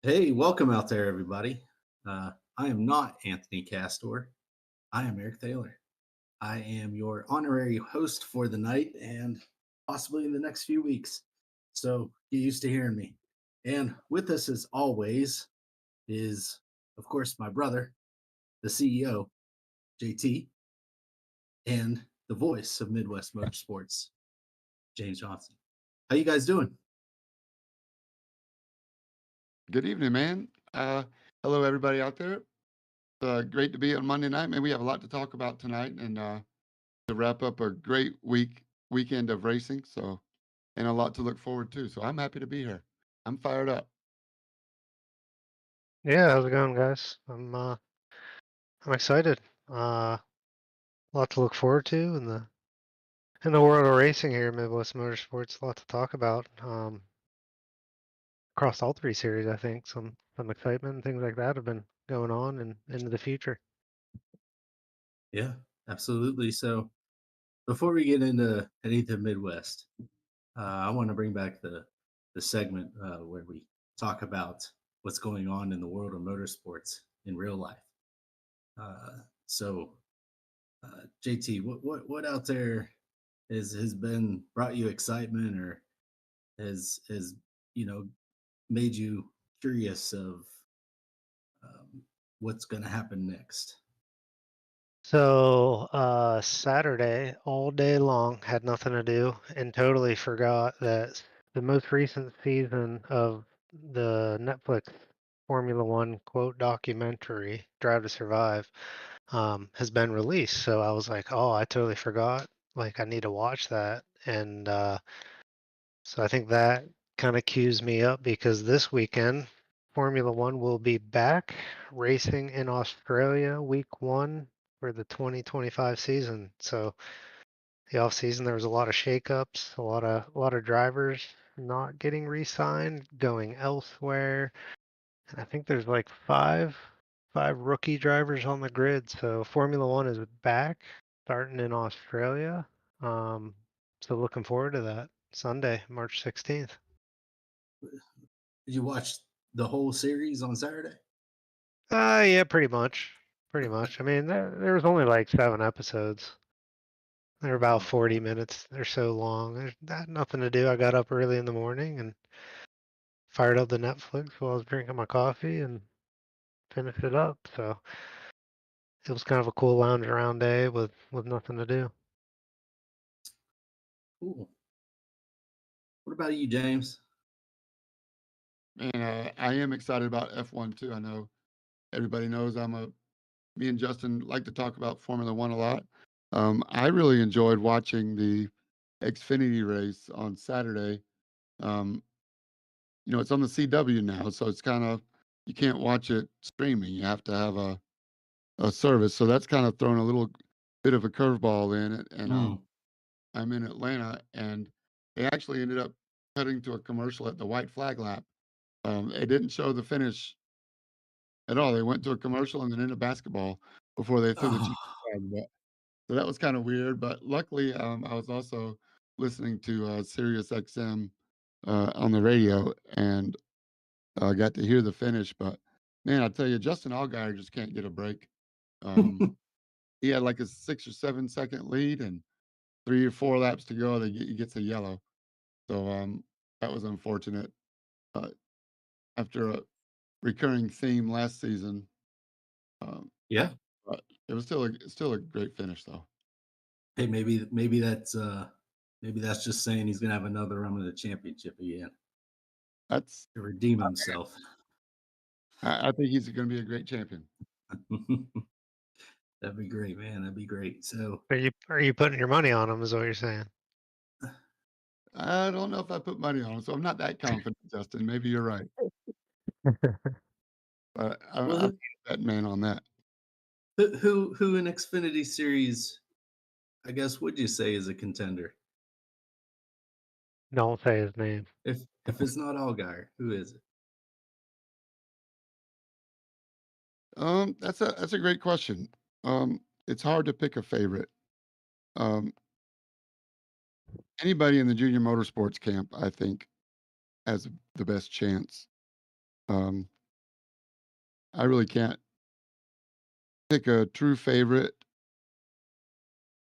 Hey, welcome out there, everybody. I am not Anthony Castor. I am Eric Taylor. I am your honorary host for the night and possibly in the next few weeks. So get used to hearing me. And with us, as always, is, of course, my brother, the CEO, JT, and the voice of Midwest Motorsports, James Johnson. How you guys doing? Good evening, man. Hello, everybody out there. Great to be on Monday night, man. We have a lot to talk about tonight, and to wrap up a great weekend of racing. And a lot to look forward to. So I'm happy to be here. I'm fired up. Yeah, how's it going, guys? I'm excited. A lot to look forward to in the world of racing here at Midwest Motorsports. A lot to talk about across all three series. I think some excitement and things like that have been going on and into the future. Yeah, absolutely. So before we get into anything Midwest, I want to bring back the segment where we talk about what's going on in the world of motorsports in real life. So, JT, what out there has been brought you excitement or has you know made you curious of what's going to happen next? So Saturday, all day long, had nothing to do and totally forgot that the most recent season of the Netflix Formula One quote documentary, Drive to Survive, has been released. So I was like, oh, I totally forgot. Like, I need to watch that. And so I think that kind of cues me up because this weekend, Formula One will be back racing in Australia week one for the 2025 season. So the off season there was a lot of shakeups, a lot of drivers not getting re-signed, going elsewhere. And I think there's like five rookie drivers on the grid. So Formula One is back, starting in Australia. Um, so looking forward to that Sunday, March 16th. Did you watch the whole series on Saturday? Yeah, pretty much, pretty much. I mean, there was only like 7 episodes. They're about Oh, 40 minutes. They're so long. There's nothing to do. I got up early in the morning and fired up the Netflix while I was drinking my coffee and finished it up. So it was kind of a cool lounge around day with nothing to do. cool. What about you, James? And I am excited about F1 too. I know everybody knows me and Justin like to talk about Formula One a lot. I really enjoyed watching the Xfinity race on Saturday. Um, it's on the CW now, so it's kind of you can't watch it streaming. You have to have a service. So that's kind of thrown a little bit of a curveball in it. And Mm. I'm in Atlanta, and they actually ended up cutting to a commercial at the white flag lap. It didn't show the finish at all. They went to a commercial and then into basketball before they threw the Oh, cheap flag. So that was kind of weird. But luckily, I was also listening to Sirius XM on the radio and got to hear the finish. But man, I tell you, Justin Allgaier just can't get a break. Um, he had like a 6 or 7 second lead, and 3 or 4 laps to go. He gets a yellow. So that was unfortunate. Uh, After a recurring theme last season, um, yeah. but it was still a great finish though. Hey, maybe that's just saying he's gonna have another run of the championship again That's to redeem himself. I think he's going to be a great champion. That'd be great, man. That'd be great. So, Are you putting your money on them? Is what you're saying? I don't know if I put money on him, so I'm not that confident, Justin. Maybe you're right, but well, I'm a bet man on that. who in Xfinity series, I guess, would you say is a contender? Don't say his name. If it's not Allgaier, who is it? That's a great question. It's hard to pick a favorite. Um, Anybody in the junior motorsports camp, I think, has the best chance. Um, I really can't pick a true favorite.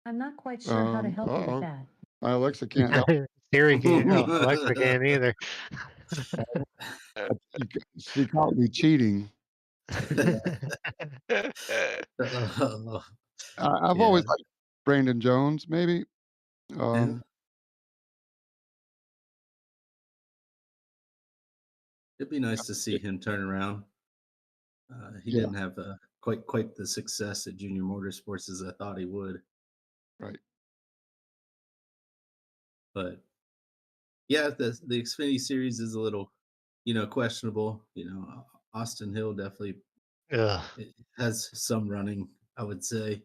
I'm not quite sure how to help you with Uh-oh. that. My Alexa can't help. Siri can't. Oh, Alexa can't either. She caught me cheating. Oh, I've yeah, always liked Brandon Jones, maybe. yeah. Um, It'd be nice to see him turn around. He yeah, didn't have quite the success at Junior Motorsports as I thought he would, right. but yeah, the Xfinity Series is a little, questionable. Austin Hill definitely Ugh. it has some running, I would say,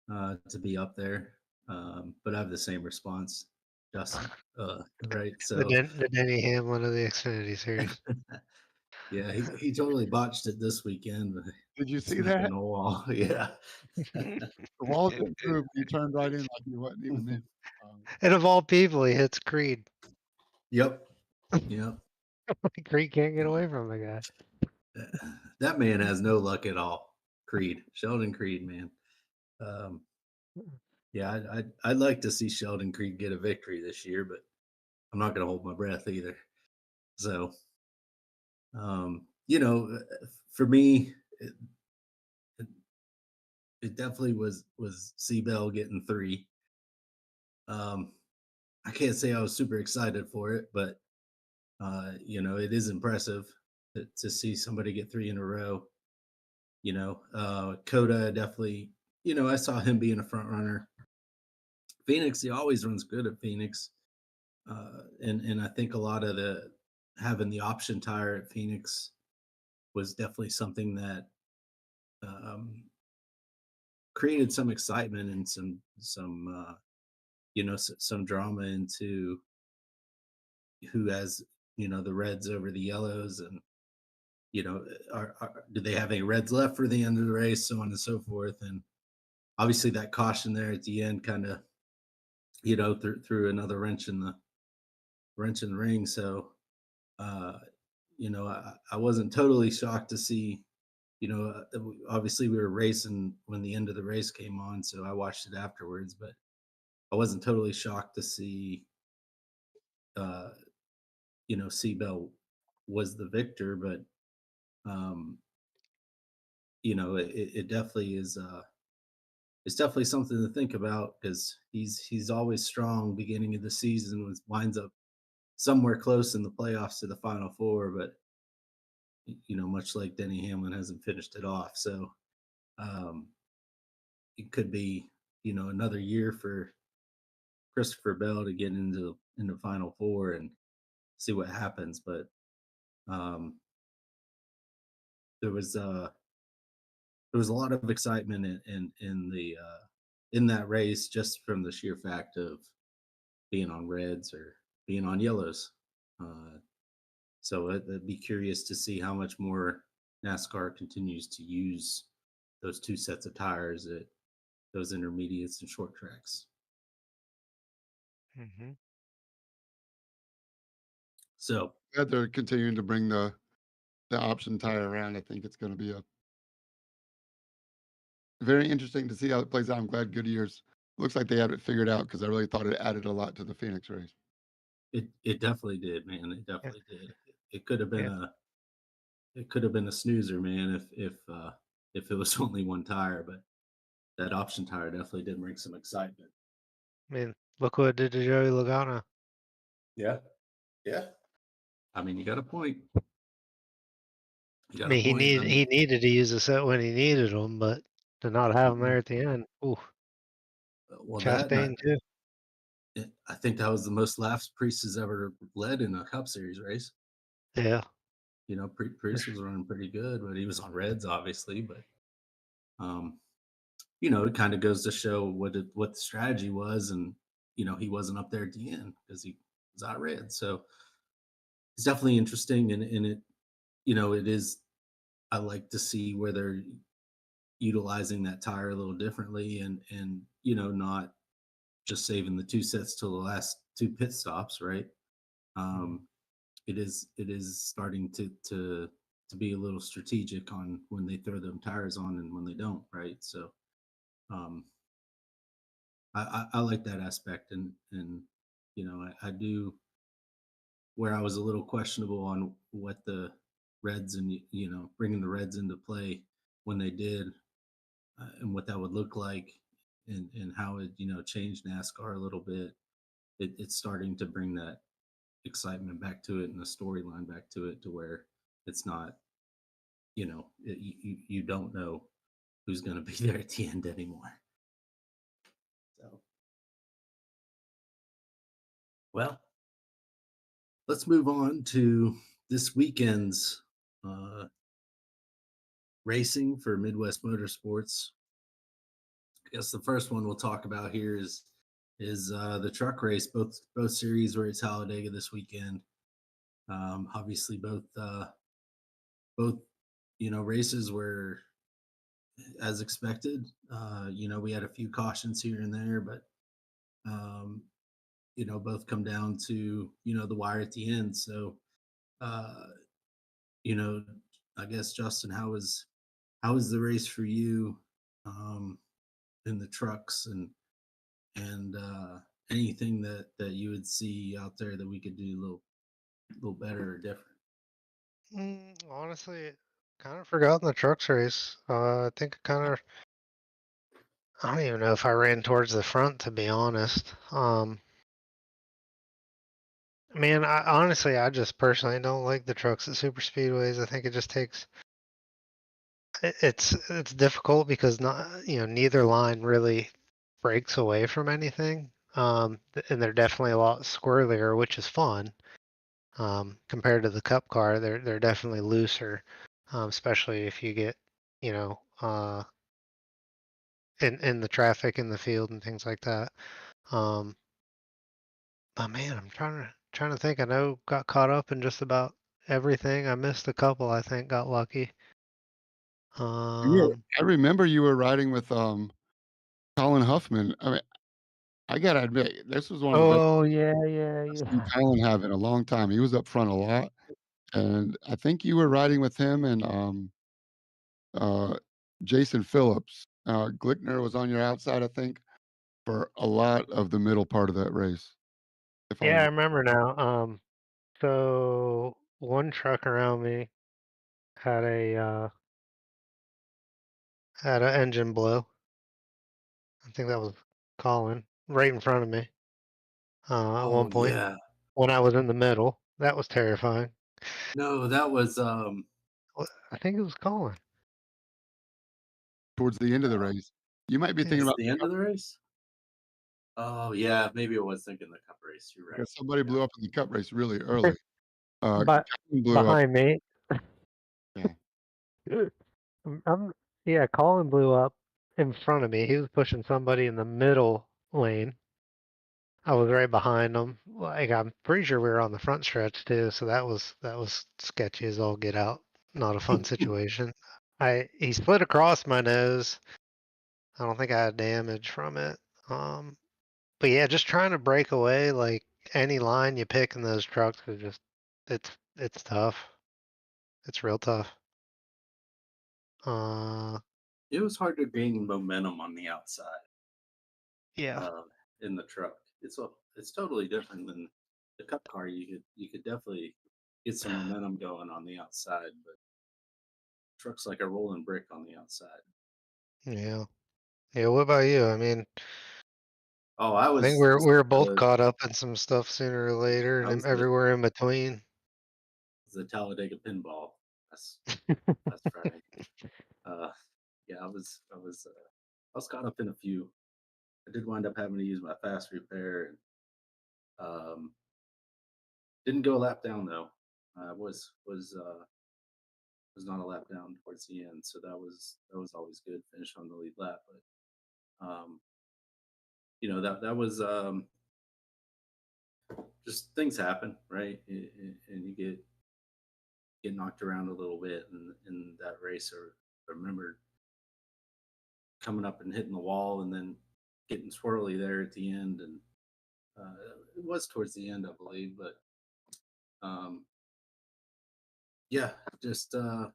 to be up there. But I have the same response, Justin. Right? So The Denny Hamlin of the Xfinity Series. yeah, he totally botched it this weekend. But Did you see smacking that? the wall. Yeah. The walls didn't move. He turned right in like he wasn't even there. And of all people, he hits Creed. Yep. Yep. Creed can't get away from the guy. That man has no luck at all. Creed, Sheldon Creed, man. Um, yeah, I'd like to see Sheldon Creed get a victory this year, but I'm not going to hold my breath either. So, for me, it, it definitely was Seabell getting 3. Um, I can't say I was super excited for it, but it is impressive to see somebody get 3 in a row. Coda definitely. I saw him being a front runner. Phoenix, he always runs good at Phoenix, and I think a lot of the having the option tire at Phoenix was definitely something that um, created some excitement and some drama into who has the reds over the yellows, and do they have any reds left for the end of the race, so on and so forth. And obviously that caution there at the end kind of threw another wrench in the ring. So uh I wasn't totally shocked to see, obviously we were racing when the end of the race came on, so I watched it afterwards, but I wasn't totally shocked to see uh Seabell was the victor. But um it definitely is it's definitely something to think about, because he's always strong beginning of the season, winds up somewhere close in the playoffs to the final four, but much like Denny Hamlin hasn't finished it off. So um, it could be, another year for Christopher Bell to get into Final Four and see what happens. But um, there was a lot of excitement in that race, just from the sheer fact of being on reds or being on yellows. So I'd be curious to see how much more NASCAR continues to use those 2 sets of tires at those intermediates and short tracks. Mm-hmm. So Glad they're continuing to bring the option tire around. I think it's going to be a very interesting to see how it plays out. I'm glad Goodyear's looks like they had it figured out, because I really thought it added a lot to the Phoenix race. it definitely did, man. It Yeah. definitely did. It could have been Yeah. a snoozer, man, if it was only one tire, but that option tire definitely did bring some excitement. I mean, look what it did to Joey Logano. Yeah. Yeah. I mean, you got a point. You I got a mean, point. he needed to use the set when he needed them, but to not have them Mhm. there at the end, ooh, Well, that and Chastain too. I think that was the most laps Priest has ever led in a Cup Series race. Yeah. Priest was running pretty good, but he was on reds, obviously. But um, it kind of goes to show what the strategy was, and he wasn't up there at the end because he was out red. So it's definitely interesting, and it is. I like to see where they're utilizing that tire a little differently, and not just saving the 2 sets till the last 2 pit stops, right? Mhm. It is starting to to be a little strategic on when they throw them tires on and when they don't, right? So um, I like that aspect, and I do, where I was a little questionable on what the Reds and bringing the Reds into play when they did, and what that would look like, and how it changed NASCAR a little bit. It's starting to bring that excitement back to it and the storyline back to it, to where it's not, you don't know who's going to be there at the end anymore. So, well, let's move on to this weekend's uh, racing for Midwest Motorsports. I guess the first one we'll talk about here is the truck race. Both series were at Talladega this weekend. Obviously, both races were as expected. We had a few cautions here and there, but um, both come down to the wire at the end. So, uh, you know, I guess Justin, how was the race for you um, in the trucks, and anything that you would see out there that we could do a little better or different? Honestly, kind of forgotten the trucks race. I think I don't even know if I ran towards the front, to be honest. Man, I just personally don't like the trucks at super speedways. I think it just takes it's difficult because neither line really breaks away from anything. And they're definitely a lot squirrelier, which is fun. Compared to the Cup car, they're definitely looser, especially if you get you know in the traffic in the field and things like that. Um, but man, I'm trying to think. I know got caught up in just about everything. I missed a couple. I think got lucky. Um, I remember you were riding with, Colin Huffman. I mean, I gotta admit, this was one of the best oh yeah, yeah, I've seen yeah. Colin have in a long time. He was up front a lot, and I think you were riding with him and, uh, Jason Phillips. Glickner was on your outside, I think, for a lot of the middle part of that race, if I Yeah, I remember. remember now. So one truck around me had a engine blow. I think that was Colin right in front of me. At Oh one point yeah, when I was in the middle, that was terrifying. no, that was I think it was Colin. Towards the end of the uh, race. You might be thinking Yeah, it's about the the end cup of the race. Oh yeah, maybe I was thinking the Cup race. You're right. because somebody Yeah. blew up in the cup race really early. but Colin blew up. behind me. Yeah. I'm yeah, Colin blew up in front of me. He was pushing somebody in the middle lane. I was right behind him. Like I'm pretty sure we were on the front stretch too, so that was sketchy as all get out. Not a fun situation. He slid across my nose. I don't think I had damage from it. Um, but yeah, just trying to break away, like any line you pick in those trucks is just it's tough. It's real tough. Uh, It was hard to gain momentum on the outside yeah. uh, in the truck. It's totally different than the Cup car. You could definitely get some momentum going on the outside, but truck's like a rolling brick on the outside. Yeah. Yeah, what about you? I mean, Oh, I I think was we're both the caught up in some stuff sooner or later, I and was everywhere in between. the Talladega pinball. That's that's Friday. Uh, yeah, I was caught up in a few. I did wind up having to use my fast repair, and didn't go a lap down though. Was not a lap down towards the end, so that was always good. Finish on the lead lap, but that was just things happen, right? And you get knocked around a little bit in that race. Or I remember coming up and hitting the wall, and then getting swirly there at the end, and it was towards the end, I believe, but um, Yeah, just uh,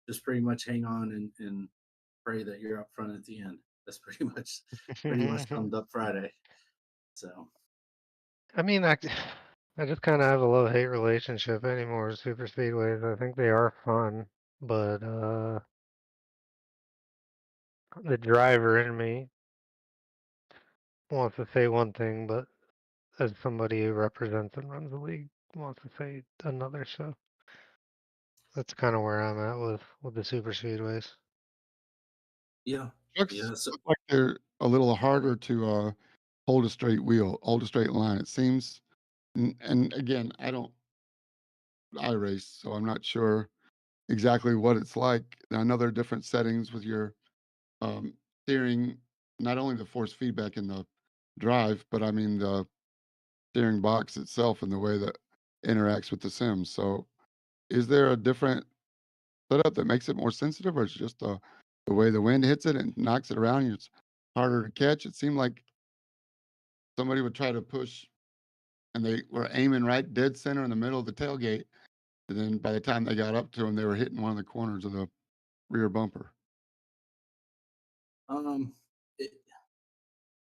just pretty much hang on and pray that you're up front at the end. That's pretty much summed up Friday. So I mean, I just kind of have a love-hate relationship anymore with super speedways. I think they are fun, but the driver in me wants to say one thing, but as somebody who represents and runs the league wants to say another. So that's kind of where I'm at with the super speedways. yeah, Trucks yeah. So look like they're a little harder to hold a straight wheel, hold a straight line. It seems, and again, I race, so I'm not sure exactly what it's like. I know there are different settings with your um, steering, not only the force feedback in the drive, but I mean the steering box itself and the way that interacts with the sims. So, is there a different setup that makes it more sensitive, or it's just the way the wind hits it and knocks it around? And it's harder to catch. It seemed like somebody would try to push, and they were aiming right dead center in the middle of the tailgate. And then by the time they got up to them, they were hitting one of the corners of the rear bumper. um, it,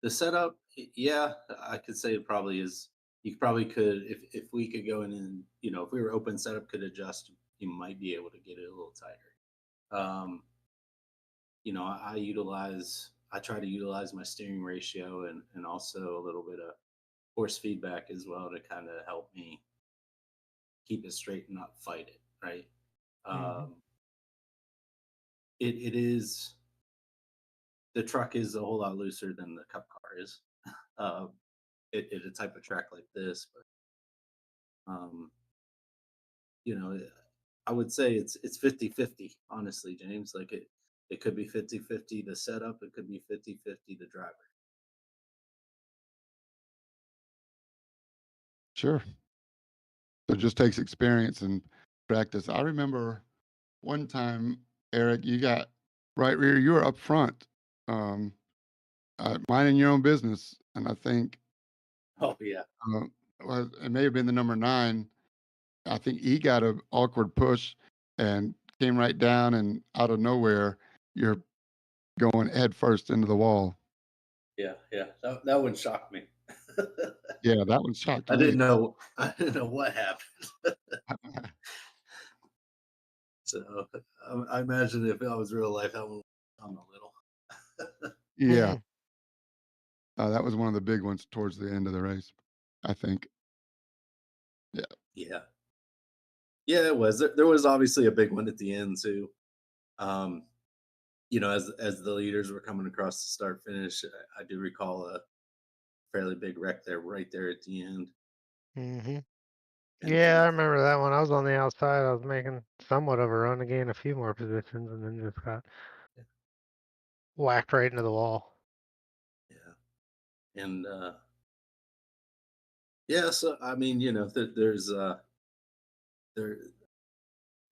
the setup, yeah, I could say it probably is. You probably could if we could go in and if we were open setup could adjust, you might be able to get it a little tighter. Um, I try to utilize my steering ratio and also a little bit of force feedback as well to kind of help me keep it straight and not fight it, right? Hmm. Um, it is the truck is a whole lot looser than the cup car is. Uh, at a type of track like this, but I would say it's 50-50, honestly, James. Like it could be 50-50 the setup, it could be 50-50 the driver. Sure. So it just takes experience and practice. I remember one time, Eric, you got right rear, you were up front, um, minding your own business. And I think Oh yeah. uh, well, it may have been the number nine. I think he got an awkward push and came right down, and out of nowhere, you're going head first into the wall. Yeah, yeah. That one shocked me. Yeah, that one shocked I me. didn't know I didn't know what happened. So I imagine if that was real life, that one would come a little. Yeah, Hmm. that was one of the big ones towards the end of the race, I think. Yeah. Yeah. Yeah, it was. There was obviously a big one at the end too. Um, as the leaders were coming across the start finish, I do recall a fairly big wreck there right there at the end. Hmm. And Yeah, I remember that one. I was on the outside. I was making somewhat of a run to gain a few more positions, and then just got whacked right into the wall. yeah. And yeah, so I mean, there's there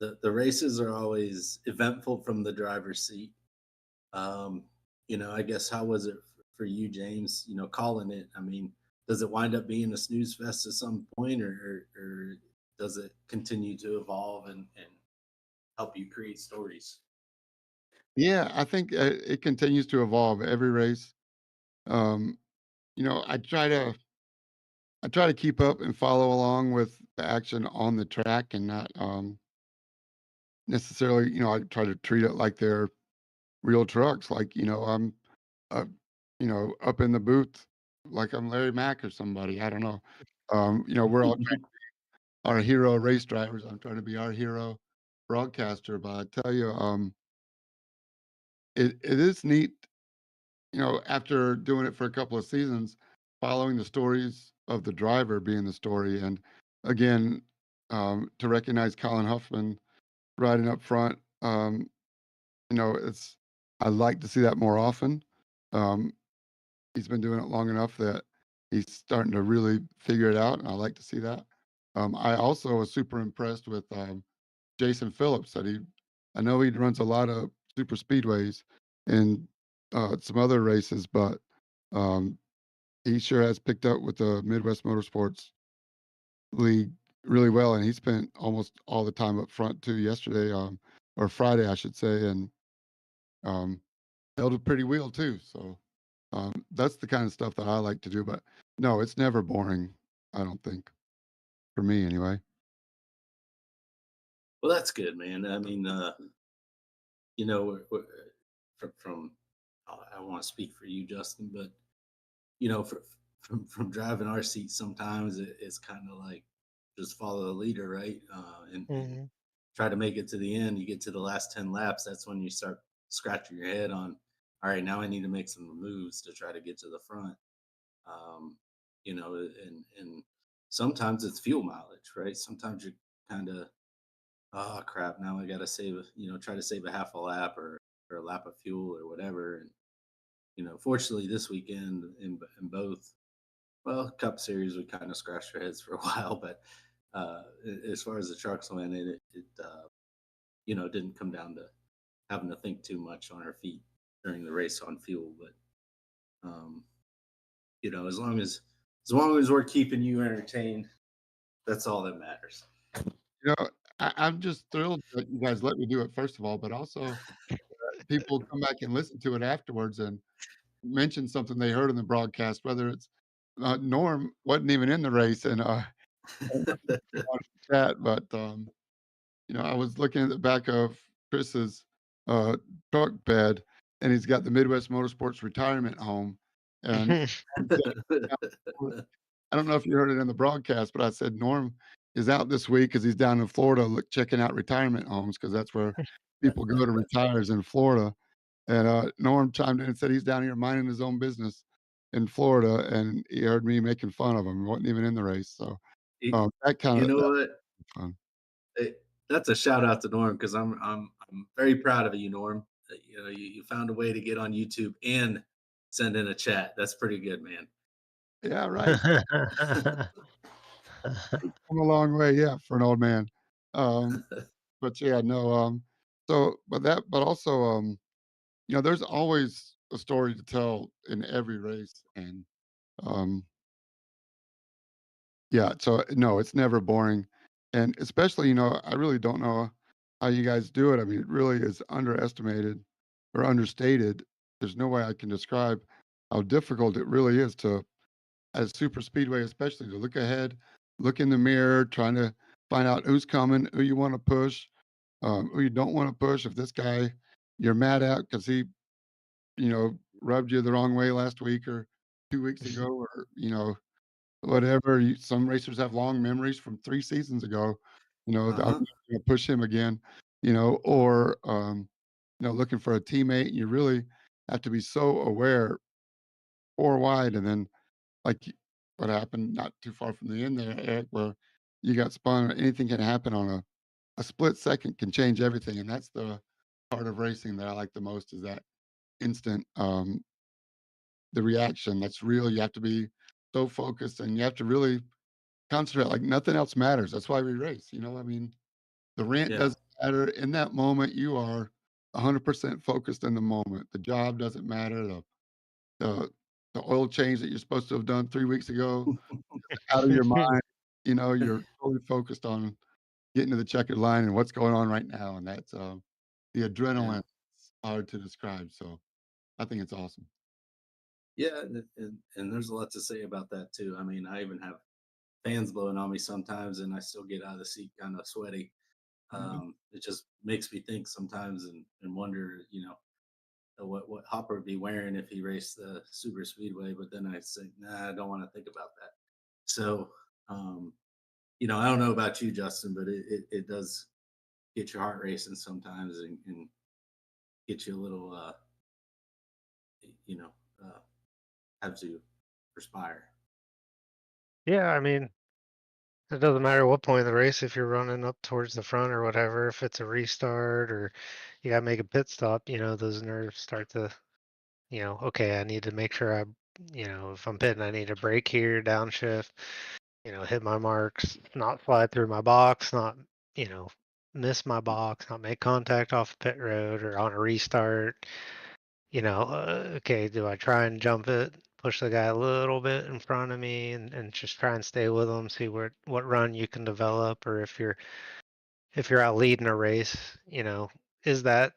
the races are always eventful from the driver's seat. Um, I guess how was it for you, James? Calling it. I mean, does it wind up being a snooze fest at some point, or does it continue to evolve and help you create stories? Yeah, I think it continues to evolve every race. Um, you know, I try to keep up and follow along with the action on the track and not necessarily, I try to treat it like they're real trucks. Like, I'm uh, up in the booth like I'm Larry Mack or somebody. I don't know. We're all our hero race drivers. I'm trying to be our hero broadcaster, but I tell you, it is neat, after doing it for a couple of seasons, following the stories of the driver being the story. And again, to recognize Colin Huffman riding up front, it's, I like to see that more often. Um, he's been doing it long enough that he's starting to really figure it out. And I like to see that. I also was super impressed with Jason Phillips I know he runs a lot of super speedways and some other races, but um, he sure has picked up with the Midwest Motorsports League really well, and he spent almost all the time up front too yesterday, or Friday, I should say, and um, held a pretty wheel too. So that's the kind of stuff that I like to do. But no, it's never boring. I don't think for me anyway. Well, that's good, man. I mean, from I want to speak for you, Justin, but from driving our seat, sometimes it's kind of like just follow the leader, right? And Hmm. try to make it to the end. You get to the last 10 laps. That's when you start scratching your head on. All right, now I need to make some moves to try to get to the front. Um, and sometimes it's fuel mileage, right? Sometimes you're kind of, oh crap, now I got to try to save a half a lap or a lap of fuel or whatever. And fortunately, this weekend in both, well, Cup Series, we kind of scratched our heads for a while, but as far as the trucks went, it didn't come down to having to think too much on our feet during the race on fuel. But um, as long as we're keeping you entertained, that's all that matters. You know, I'm just thrilled that you guys let me do it, first of all, but also people come back and listen to it afterwards and mention something they heard in the broadcast, whether it's Norm wasn't even in the race, and on chat, but I was looking at the back of Chris's truck bed, and he's got the Midwest Motorsports retirement home, and Norm said, I don't know if you heard it in the broadcast, but I said Norm is out this week because he's down in Florida checking out retirement homes because that's where people go to retire is in Florida. And Norm chimed in and said he's down here minding his own business in Florida, and he heard me making fun of him. He wasn't even in the race, so you, that kind you of know that what? was fun. That's a shout out to Norm because I'm very proud of you, Norm. You found a way to get on YouTube and send in a chat. That's pretty good, man. Yeah, right. Come a long way, yeah, for an old man. Um, but yeah, no, but also, there's always a story to tell in every race, and um, yeah, so no, it's never boring, and especially, I really don't know how you guys do it. I mean, it really is underestimated or understated. There's no way I can describe how difficult it really is to, as super speedway, especially to look ahead, look in the mirror, trying to find out who's coming, who you want to push, who you don't want to push. If this guy you're mad at because he, rubbed you the wrong way last week or 2 weeks ago, or whatever. Some racers have long memories from 3 seasons ago. I'm not Uh-huh. going to push him again. Or looking for a teammate. You really have to be so aware, four wide, and then like what happened not too far from the end there, Eric, where you got spun. Anything can happen on a split second can change everything, and that's the part of racing that I like the most is that instant, the reaction that's real. You have to be so focused, and you have to really concentrate like nothing else matters. That's why we race. I mean, the rant Yeah. doesn't matter. In that moment, you are 100% focused in the moment. The job doesn't matter. The the oil change that you're supposed to have done 3 weeks ago out of your mind. You're totally focused on getting to the checkered line and what's going on right now, and that's, the Yeah. adrenaline. It's hard to describe, so I think it's awesome. Yeah, and there's a lot to say about that too. I mean, I even have fans blowing on me sometimes, and I still get out of the seat kind of sweaty. Yeah. It just makes me think sometimes and wonder, what Hopper would be wearing if he raced the super speedway. But then I say, nah, I don't want to think about that. So, um, I don't know about you, Justin, but it does get your heart racing sometimes and get you a little, you know, uh, have to perspire. Yeah, I mean, it doesn't matter what point of the race if you're running up towards the front or whatever, if it's a restart or you gotta make a pit stop, those nerves start to, okay, I need to make sure if I'm pitting, I need to brake here, downshift, hit my marks, not slide through my box, not, you know, miss my box, not make contact off the pit road or on a restart. Okay, do I try and jump it? push the guy a little bit in front of me and just try and stay with him, see what run you can develop, or if you're out leading a race, is that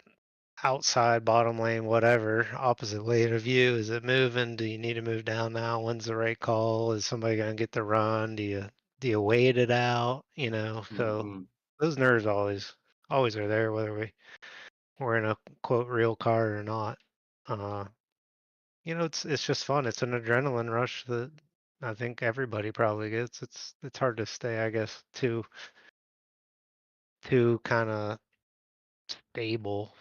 outside bottom lane, whatever, opposite lane of you, is it moving? Do you need to move down now? When's the right call? Is somebody gonna get the run? Do you wait it out? So Mhm. those nerves always are there, whether we're in a quote real car or not. Uh, it's just fun. It's an adrenaline rush that I think everybody probably gets. It's hard to stay, I guess, too kind of stable,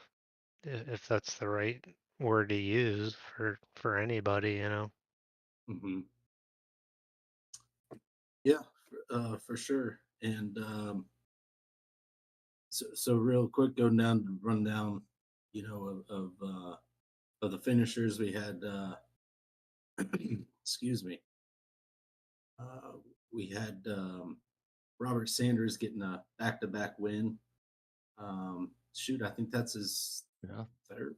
if that's the right word to use for anybody. Mhm. Yeah, for sure. And so real quick, going down to run down, of the finishers. We had excuse me. Uh, we had Robert Sanders getting a back-to-back win. Shoot, I think that's his Yeah.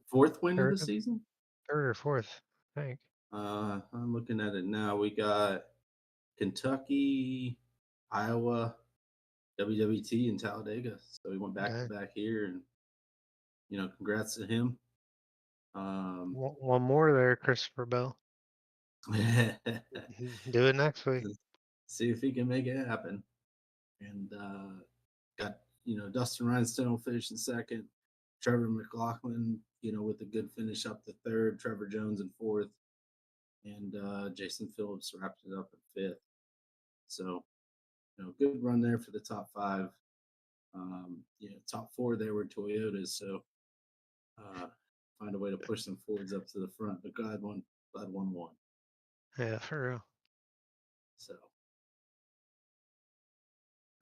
fourth win of Third, the season. third or fourth, I think. I'm looking at it now. We got Kentucky, Iowa, WWT, and Talladega. So he went back to Okay. back here, and congrats to him. One more there, Christopher Bell. Do it next week. See if he can make it happen. And got Dustin Rhinestone will finish in second. Trevor McLaughlin, with a good finish up to third. Trevor Jones in fourth, and Jason Phillips wrapped it up at fifth. So good run there for the top five. Top four there were Toyotas, so find a way to push some Fords up to the front. But glad one won. Yeah, for real. So,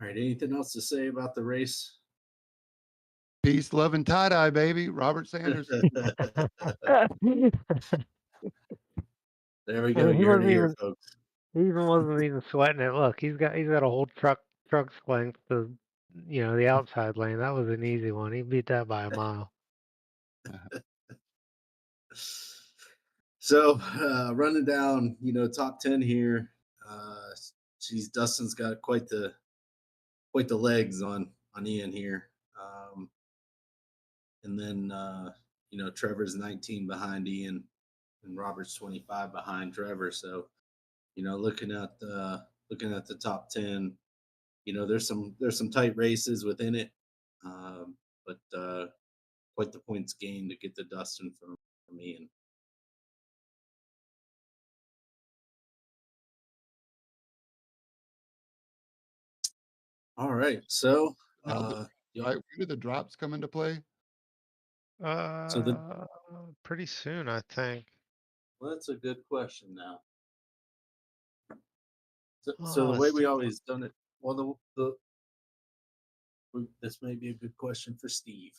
all right, anything else to say about the race? Peace, love, and tie dye, baby. Robert Sanders. There we I go. mean, You heard it here, folks. he even wasn't even sweating it. Look, he's got a whole truck's length to the outside lane. That was an easy one. He beat that by a mile. So, running down, top 10 here. Geez, Dustin's got quite the legs on Ian here. And then Trevor's 19 behind Ian, and Robert's 25 behind Trevor. So, looking at the top 10, there's some tight races within it. But quite the points gained to get to Dustin from Ian. All right. So Right. When did the drops come into play? so Pretty soon, I think. that's a good question now. So the Oh, way let's we see. always done it, well, this may be a good question for Steve.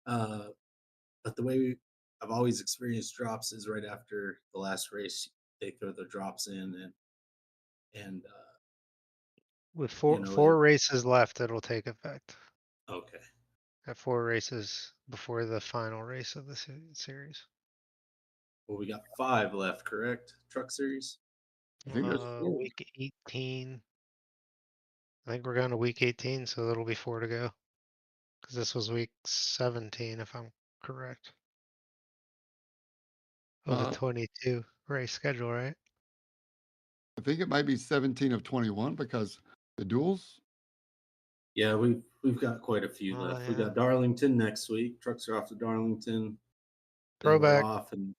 But the way I've always experienced drops is right after the last race, they throw the drops in, and With you four know four it. races left, it'll take effect. Okay. At 4 races before the final race of the series. Well, we got 5 left, correct? Truck series. I think there's 4. Week 18. I think we're going to week 18, so it'll be 4 to go. Because this was week 17, if I'm correct. Of a 22 race schedule, right? I think it might be 17 of 21 because the duels. Yeah, we've got quite a few Oh, left. We yeah. got Darlington next week. Trucks are off to Darlington. Then we're Throwback. off, and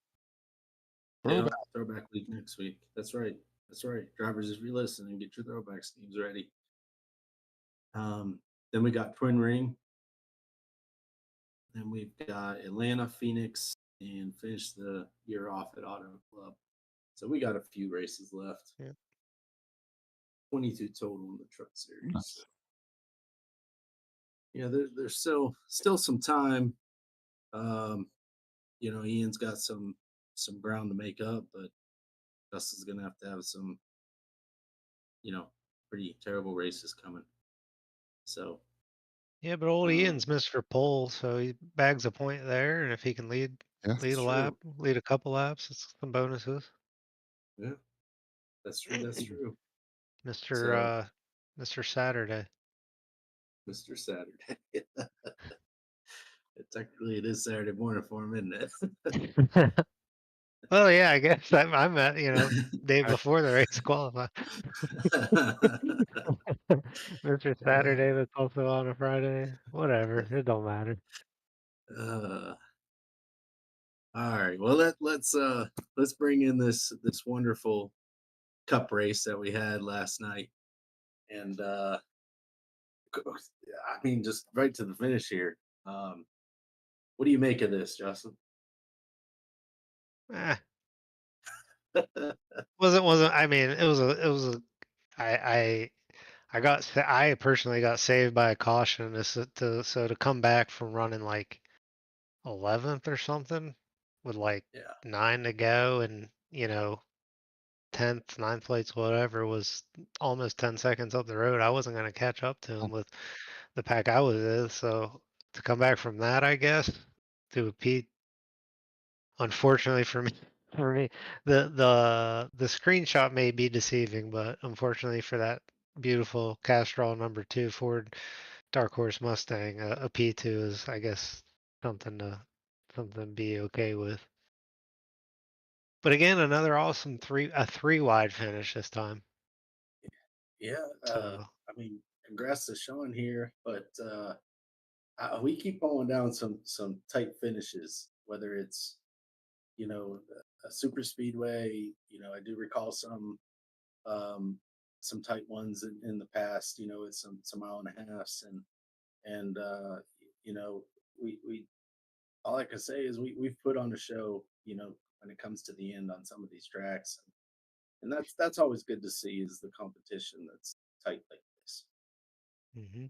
throwback week next week. That's right. That's right. Drivers, if you're listening, get your throwback schemes ready. Then we got Twin Ring. Then we've got Atlanta, Phoenix, and finish the year off at Auto Club. So we got a few races left. Yeah. 22 total in the truck series. Nice. Yeah, there's still some time. Ian's got some ground to make up, but Dustin's gonna have to have some, pretty terrible races coming. So Yeah, but old um, Ian's Mr. Pole, so he bags a point there, and if he can lead Yeah. a lap, lead a couple laps, it's some bonuses. Yeah, that's true. That's true. Mr. So, Mr. Saturday. Mr. Saturday. Technically, it is Saturday morning for him, isn't it? Well, yeah, I guess I'm at, day before the race qualify. Mr. Saturday that's also on a Friday. Whatever. It don't matter. uh, all right. Well, let's bring in this wonderful cup race that we had last night, and I mean, just right to the finish here. What do you make of this, Justin? Eh, wasn't I mean, it was a I I personally got saved by a caution to come back from running like 11th or something with like Yeah. 9 to go, and 10th, ninth place, whatever, was almost 10 seconds up the road. I wasn't going to catch up to him with the pack I was in. So to come back from that, I guess, to a P, unfortunately for me, for me, the screenshot may be deceiving, but unfortunately for that beautiful Castrol #2 Ford Dark Horse Mustang, a P2 is, I guess, something to be okay with. But again, another awesome three wide finish this time. Yeah. So I mean, congrats to Sean here, but we keep going down some tight finishes, whether it's a super speedway. I do recall um, some tight ones in the past. With some mile and a halfs, and you know we all I can say is we've put on a show. When it comes to the end on some of these tracks, and that's always good to see is the competition that's tight like this. hmm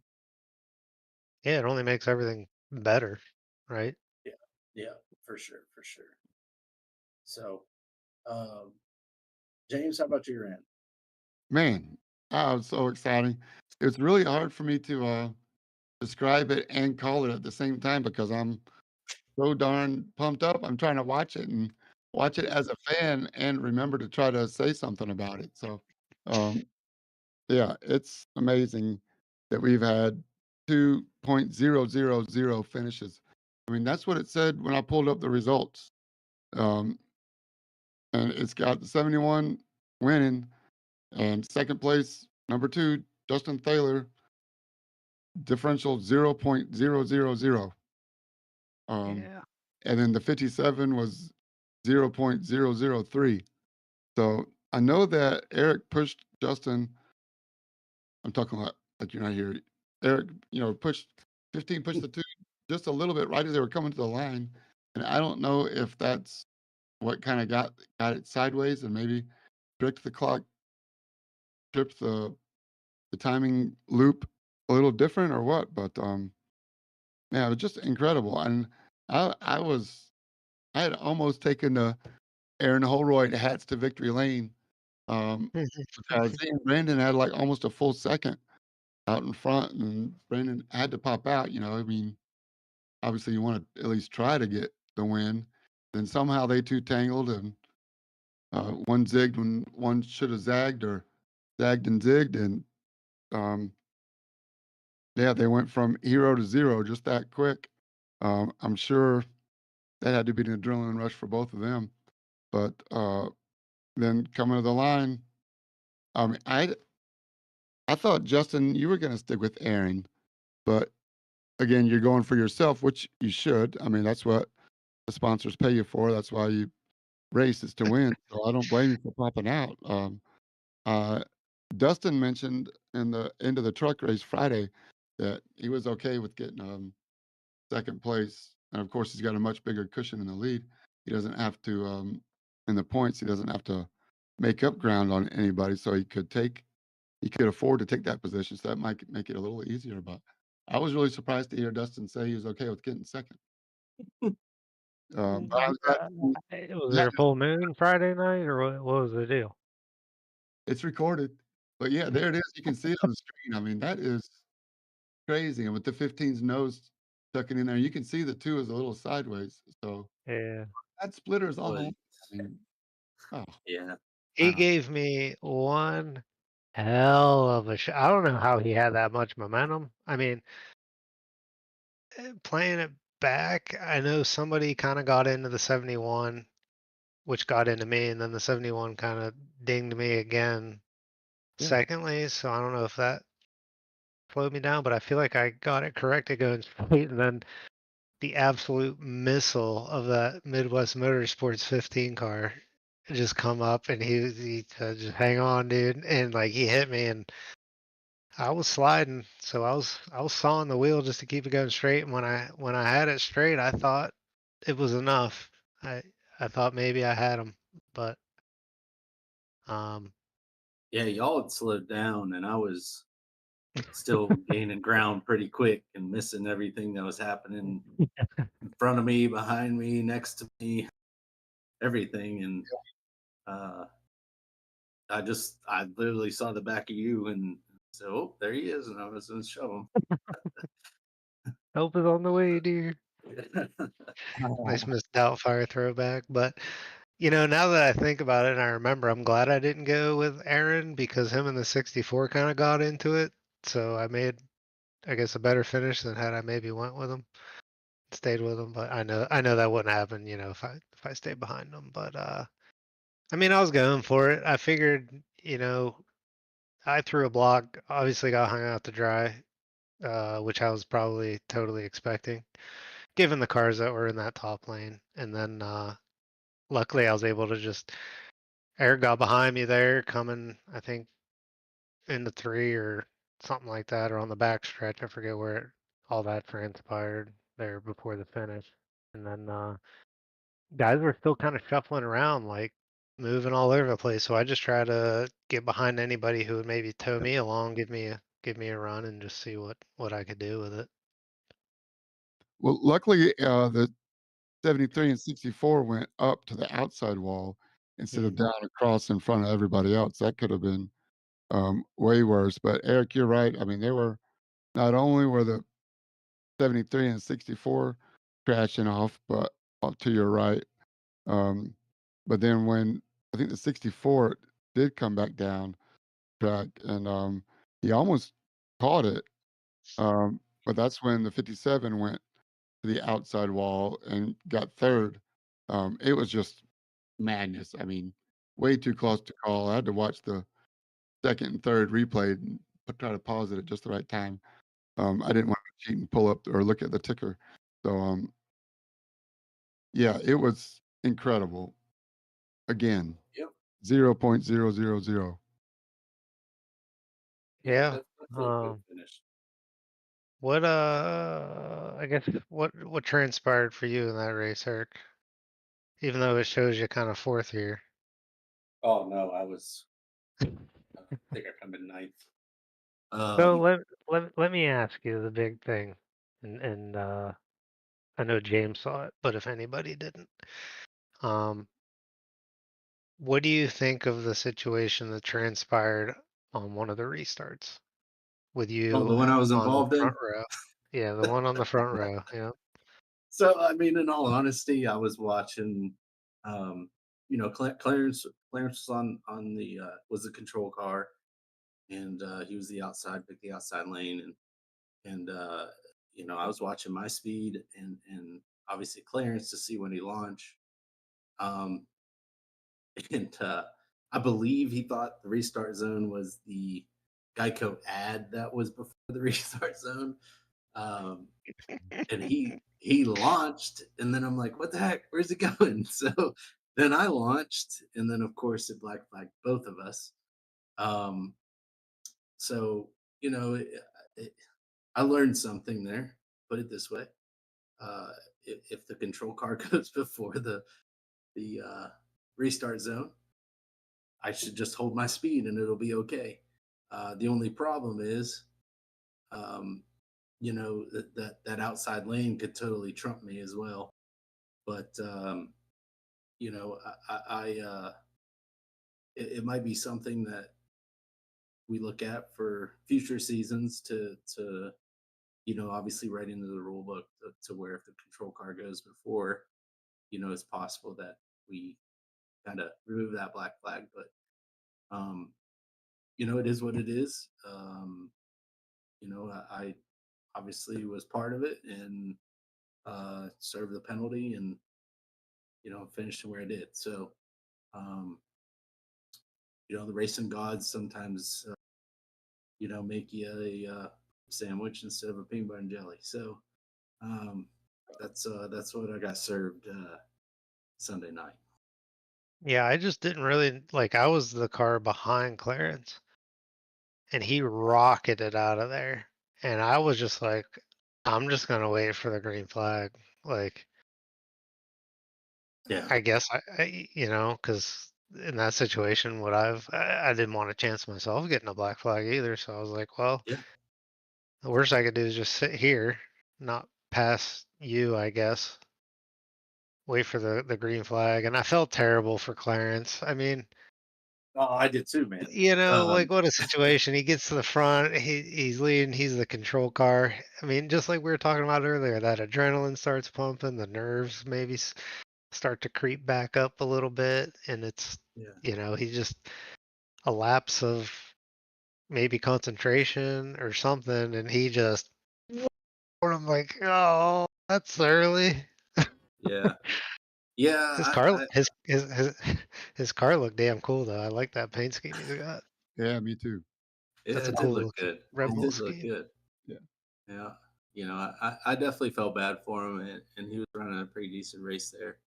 yeah, it only makes everything better, right? Yeah, yeah, for sure, for sure. So, um, James, how about your end? Man, was so exciting. It's really hard for me to describe it and call it at the same time because I'm so darn pumped up. I'm trying to watch it as a fan and remember to try to say something about it. So, um, yeah, it's amazing that we've had 2.000 finishes. I mean, that's what it said when I pulled up the results. Um, and it's got the 71 winning and second place, number 2, Justin Thaler, differential 0.000. Um, Yeah. and then the 57 was 0.003. So I know that Eric pushed Justin. I'm talking like you're not here. Eric, pushed 15, pushed the two just a little bit right as they were coming to the line. And I don't know if that's what kind of got it sideways and maybe tripped the clock, tripped the timing loop a little different or what. But yeah, it was just incredible. And I had almost taken the Aaron Holroyd hats to victory lane, um, because he and Brandon had, like, almost a full second out in front, and Brandon had to pop out, I mean, obviously, you wanna at least try to get the win. Then somehow they 2 tangled, and, one zigged when one shoulda zagged or zagged and zigged, and, um, yeah, they went from hero to 0 just that quick. I'm sure that had to be an adrenaline rush for both of them, but, then coming to the line, um, I I thought, Justin, you were gonna stick with Aaron, but again, you're going for yourself, which you should. I mean, that's what the sponsors pay you for. That's why you race is to win. So I don't blame you for popping out. Uh, Dustin mentioned in the end of the truck race Friday that he was okay with getting second place, and of course, he's got a much bigger cushion in the lead. He doesn't have to in the points. He doesn't have to make up ground on anybody, so he could afford to take that position, so that might make it a little easier, but I was really surprised to hear Dustin say he was okay with getting second. But I was glad to see Was yeah, there a full moon Friday night, or what was the deal? it's recorded. But yeah, there it is, you can see it on the screen. I mean, that is crazy, and with the 15's nose tucking in there, you can see the 2 is a little sideways, so Yeah. that splitter is all But on. I mean, oh, yeah, He gave me one hell of a shot. I don't know how he had that much momentum. I mean, playing it back, I know somebody kind of got into the 71, which got into me, and then the 71 kind of dinged me again Yeah. secondly. So I don't know if that slowed me down, but I feel like I got it corrected going straight, and then the absolute missile of that Midwest Motorsports 15 car just come up, and he said, just hang on, dude, and like he hit me, and I was sliding, so I was sawing the wheel just to keep it going straight. And when I had it straight, I thought it was enough. I thought maybe I had him, but um, Yeah, y'all had slowed down, and I was still gaining ground pretty quick and missing everything that was happening in front of me, behind me, next to me, everything. And uh, I literally saw the back of you and said, "Oh, there he is," and I was going to show help is on the way, dude. him. Nice Miss Doubtfire throwback, but now that I think about it and I remember, I'm glad I didn't go with Aaron because him and the 64 kind of got into it. So I made, I guess, a better finish than had I maybe went with him, stayed with him. But I know that wouldn't happen, if I stayed behind him. But I mean, I was going for it. I figured, I threw a block, obviously got hung out to dry, which I was probably totally expecting, given the cars that were in that top lane. And then luckily I was able to just Eric got behind me there, coming, I think, into three or something like that, or on the back stretch. I forget where all that transpired there before the finish. And then guys were still kind of shuffling around, like moving all over the place. So I just try to get behind anybody who would maybe tow me along, give me a run, and just see what I could do with it. Well, luckily, the 73 and 64 went up to the outside wall instead of Mhm. down across in front of everybody else. That could have been way worse. But Eric, you're right. I mean, they were not only were the 73 and 64 crashing off, but off to your right. Um, but then when I think the 64 did come back down track and he almost caught it. But that's when the 57 went to the outside wall and got third. It was just madness. I mean, way too close to call. I had to watch the second and third replay and try to pause it at just the right time. I didn't want to cheat and pull up or look at the ticker. So, yeah, it was incredible. Again, Yep. 0.000. Yeah, Yeah. definitely a good finish. What I guess what transpired for you in that race, Eric? Even though it shows you kind of fourth here. Oh no, I think I come in ninth. So Um, let me ask you the big thing, and I know James saw it, but if anybody didn't, um, what do you think of the situation that transpired on one of the restarts with oh, the you one I was on the involved in. front row? Yeah, the one on the front row. Yeah. So, I mean, in all honesty, I was watching, um, Clarence was on the was the control car, and he was the outside, picked the outside lane, and I was watching my speed and obviously Clarence to see when he launched, um, and I believe he thought the restart zone was the Geico ad that was before the restart zone. Um, and he launched, and then I'm like, what the heck, where's it going? So then I launched, and then of course it black flagged both of us. um so you know it, I learned something there, put it this way. uh if the control car goes before the restart zone, I should just hold my speed and it'll be okay. The only problem is, um that outside lane could totally trump me as well. But you know, it might be something that we look at for future seasons to obviously write into the rule book to where if the control car goes before, it's possible that we kind of remove that black flag. But it is what it is. I obviously was part of it and served the penalty and finished where I did. So um, the racing gods sometimes make you a sandwich instead of a peanut butter and jelly. So um, that's what I got served Sunday night. Yeah, I just didn't really like. I was the car behind Clarence, and he rocketed out of there, and I was just like, I'm just gonna wait for the green flag. Like, Yeah, I guess because in that situation, I didn't want to chance myself getting a black flag either. So I was like, well, yeah, the worst I could do is just sit here, not pass you, I guess. Wait for the green flag, and I felt terrible for Clarence. I mean, oh, I did too, man. like Um, what a situation. He gets to the front, he's leading, he's the control car. I mean, just like we were talking about earlier, that adrenaline starts pumping, the nerves maybe start to creep back up a little bit, and it's yeah, he just a lapse of maybe concentration or something, and he just I'm like, oh, that's early. yeah, yeah. His I, car, I his car looked damn cool though. I like that paint scheme he's got. Yeah, me too. yeah, That's a it did cool look look good. It rebel did look scheme. good. Yeah. Yeah, I definitely felt bad for him, and he was running a pretty decent race there.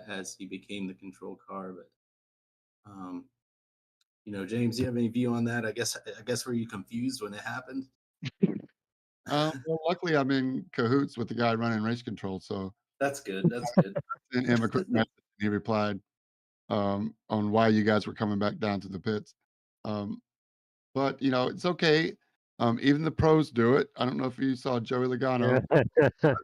As he became the control car, but um, James, you have any view on that? I guess were you confused when it happened? Well, luckily, I'm in cahoots with the guy running race control, so That's good. That's good. sent him a quick message, and he replied on why you guys were coming back down to the pits. Um, but it's okay. Even the pros do it. I don't know if you saw Joey Logano Yeah.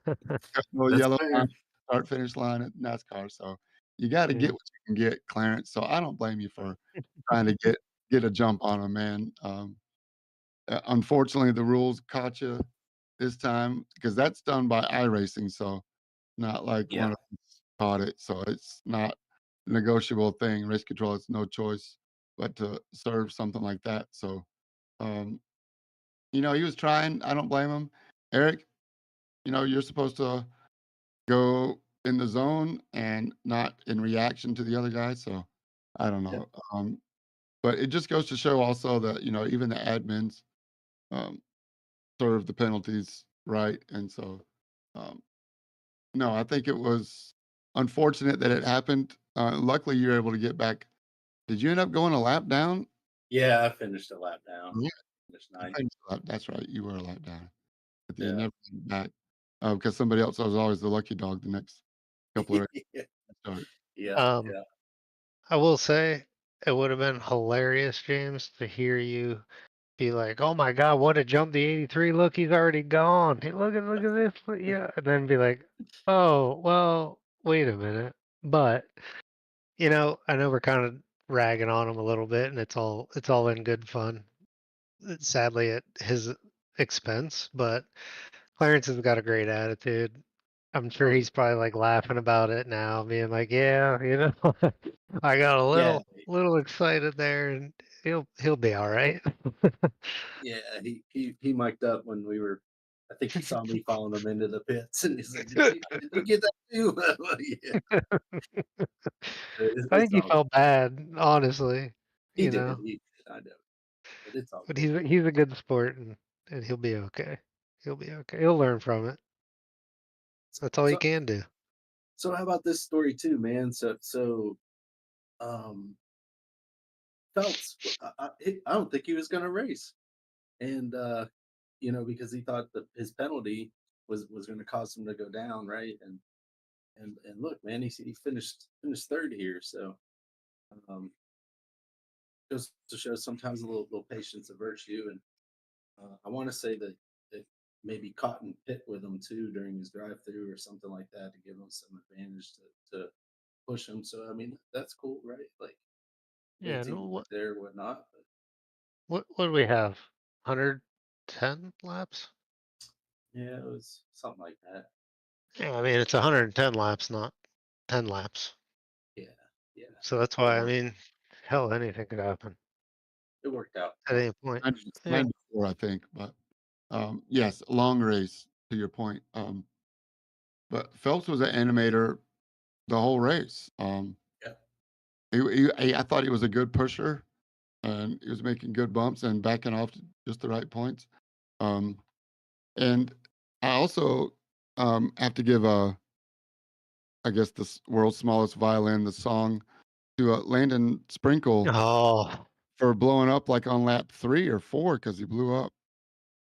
got no That's yellow line, fair. start finish line at NASCAR. So you got to Yeah. get what you can get, Clarence. So I don't blame you for trying to get a jump on him, man. Unfortunately, the rules caught you this time because that's done by iRacing. So not like Yeah, one of us caught it. So it's not a negotiable thing. Race control, it's no choice but to serve something like that. So, um, he was trying. I don't blame him. Eric, you're supposed to go in the zone and not in reaction to the other guy. So I don't yeah, know. But it just goes to show also that, even the admins um, serve the penalties right. And so, um, no, I think it was unfortunate that it happened. Luckily, you were able to get back. Did you end up going a lap down? yeah. I finished a lap down. Yeah, Finished you ninth. finished a lap. That's right. You were a lap down. But you Yeah. never went back because somebody else was always the lucky dog the next couple of races. Yeah, So, yeah, Um, yeah. I will say it would have been hilarious, James, to hear you be like, "Oh my God, what a jump! The '83. Look, he's already gone. Hey, look at this. Yeah," and then be like, "Oh, well, wait a minute." But I know we're kind of ragging on him a little bit, and it's all in good fun. Sadly, at his expense, but Clarence has got a great attitude. I'm sure Oh, he's probably like laughing about it now, being like, "Yeah, I got a yeah, little excited there, and he'll be all right." yeah. He mic'd up when we were. I think he saw me following him into the pits, and he's like, "Did you get that too?" Yeah, I it's think he all felt bad, honestly, he you did. know. I know, but it's all But good. he's a good sport, and he'll be okay. He'll be okay. He'll learn from it. That's all you So, can do. so how about this story too, man? Um, Phelps, I don't think he was going to race, and because he thought that his penalty was going to cause him to go down, right? And look, man, he finished third here, so um, just to show sometimes a little patience of virtue, and I want to say that maybe caught in pit with him too during his drive-through or something like that to give him some advantage to push him. So I mean, that's cool, right? Like great Yeah. No. teamwork there, whatnot. But What do we have? 110 laps. yeah, it was something like that. Yeah, I mean it's 110 laps, not 10 laps. Yeah, yeah. So that's why I So mean hell, anything could happen It worked out. at any point. 94, I think. But yes, long race to your point. But Phelps was an animator the whole race. Yeah. I thought he was a good pusher, and he was making good bumps and backing off to just the right points. And I also have to give I guess the world's smallest violin, the song to Landon Sprinkle Oh, for blowing up like on lap 3 or 4 because he blew up.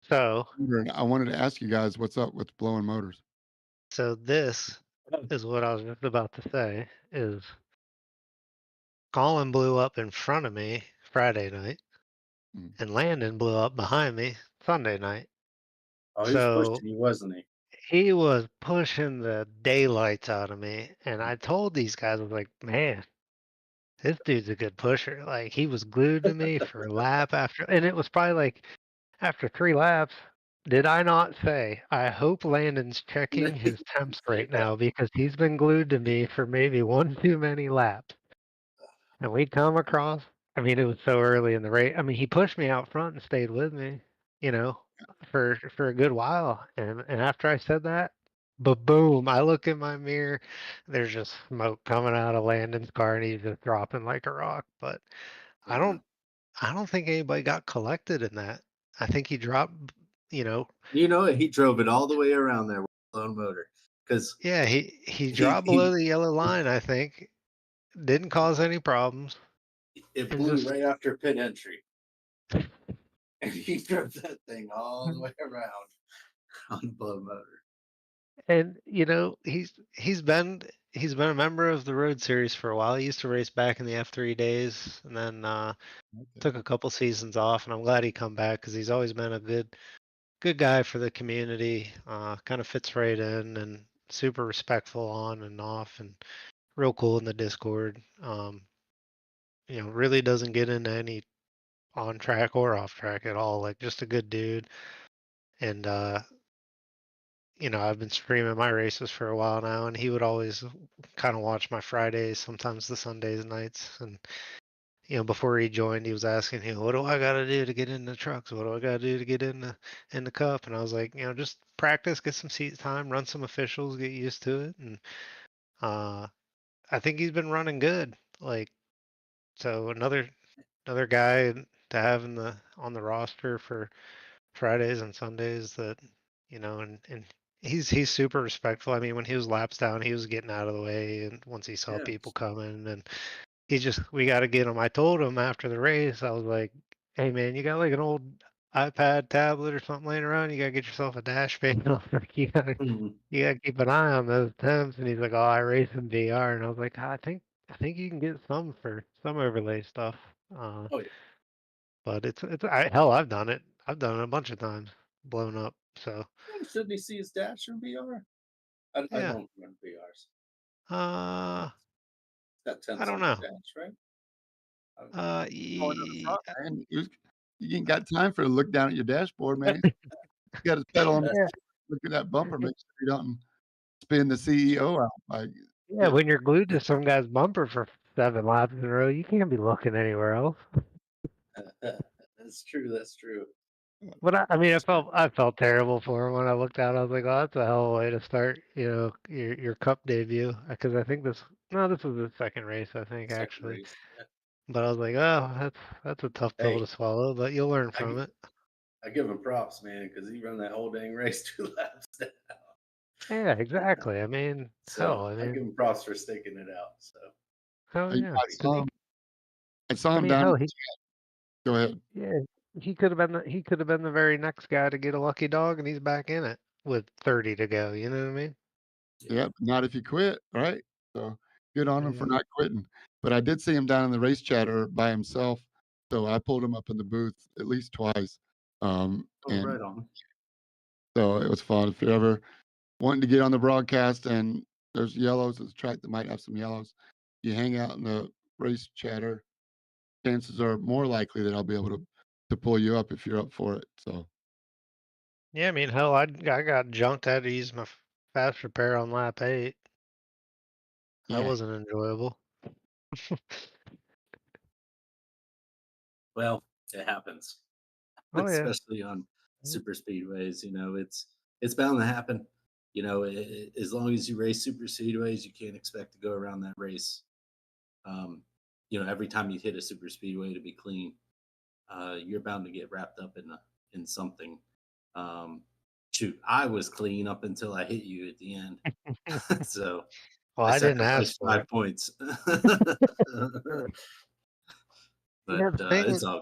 so And I wanted to ask you guys what's up with blowing motors. this is what I was just about to say. Is Colin blew up in front of me Friday night, Mm. and Landon blew up behind me Sunday night. Oh, he was So pushing you, wasn't he? he was pushing the daylights out of me, and I told these guys, I was like, man, this dude's a good pusher. Like, he was glued to me for lap after, and it was probably like after 3 laps. Did I not say, I hope Landon's checking his temps right Yeah. now because he's been glued to me for maybe one too many laps. And we come across, I mean, it was so early in the race. I mean, he pushed me out front and stayed with me, you know, for a good while. And after I said that, boom, I look in my mirror, there's just smoke coming out of Landon's car and he's just dropping like a rock. But I Uh-huh. don't I don't think anybody got collected in that. I think he dropped, you know, You know, he drove it all the way around there with his own motor because yeah, he dropped below he the yellow line, I think. Didn't cause any problems it and blew just right after pit entry, and he drove that thing all the way around on the blow motor. and you know, he's been a member of the Road Series for a while. He used to race back in the F3 days and then took a couple seasons off, and I'm glad he come back because he's always been a good guy for the community. Kind of fits right in and super respectful on and off and real cool in the Discord. You know, really doesn't get into any on track or off track at all. Like just a good dude. And you know, I've been streaming my races for a while now, and he would always kind of watch my Fridays, sometimes the Sundays nights. And you know, before he joined, he was asking, you know, what do I got to do to get in the trucks? What do I got to do to get in the cup? And I was like, you know, just practice, get some seat time, run some officials, get used to it. And uh, I think he's been running good. Like, so another guy to have in the on the roster for Fridays and Sundays that, you know, and he's super respectful. I mean, when he was laps down, he was getting out of the way, and once he saw Yeah. people coming, and we got to get him. I told him after the race, I was like, hey man, you got like an old iPad tablet or something laying around? You gotta get yourself a dash panel. Like, Mhm. you gotta keep an eye on those temps. And he's like, oh, I race in VR, and I was like, I think you can get some for some overlay stuff. Oh yeah. But hell, I've done it. I've done it a bunch of times, blown up. So Yeah, shouldn't he see his dash in VR? I yeah, don't run VRs. uh, It's got I temps don't on the know. dash, right? I don't Going to the front, man. You ain't got time for to look down at your dashboard, man. You got to pedal on the Yeah, look at that bumper, make sure you don't spin the CEO out by yeah. getting When you're glued to some guy's bumper for 7 laps in a row, you can't be looking anywhere else. That's true. That's true. But I mean, I felt terrible for him when I looked out. I was like, oh, that's a hell of a way to start, you know, your cup debut. Because I think this was the second race, I think Second actually. race. Yeah. But I was like, oh, that's a tough pill Hey, to swallow, but you'll learn I, from gi- it. I give him props, man, because he run that whole dang race 2 laps down. Yeah, exactly. I mean, So I I give mean, him props for sticking it out. So hell I yeah. pretty Because saw I him mean, down. hell, Go ahead. yeah, he could have been the very next guy to get a lucky dog, and he's back in it with 30 to go. You know what I mean? yeah. Yeah, not if you quit, right? So good on him for Yeah. not quitting. But I did see him down in the race chatter by himself. So I pulled him up in the booth at least twice. Oh, And right on. so it was fun. If you're ever wanting to get on the broadcast and there's yellows, there's a track that might have some yellows, you hang out in the race chatter, chances are more likely that I'll be able to pull you up if you're up for it. So Yeah, I mean, hell, I got junked. I had to use my fast repair on lap 8. That yeah. wasn't enjoyable. Well, it happens, Oh yeah. especially on Mm. super speedways. It's bound to happen. As long as you race super speedways, you can't expect to go around that race. Um, every time you hit a super speedway to be clean, you're bound to get wrapped up in something. Um, Shoot, I was clean up until I hit you at the end, so Well, I I didn't ask sacrificed for 5 it. points. Sure. But The thing it's with all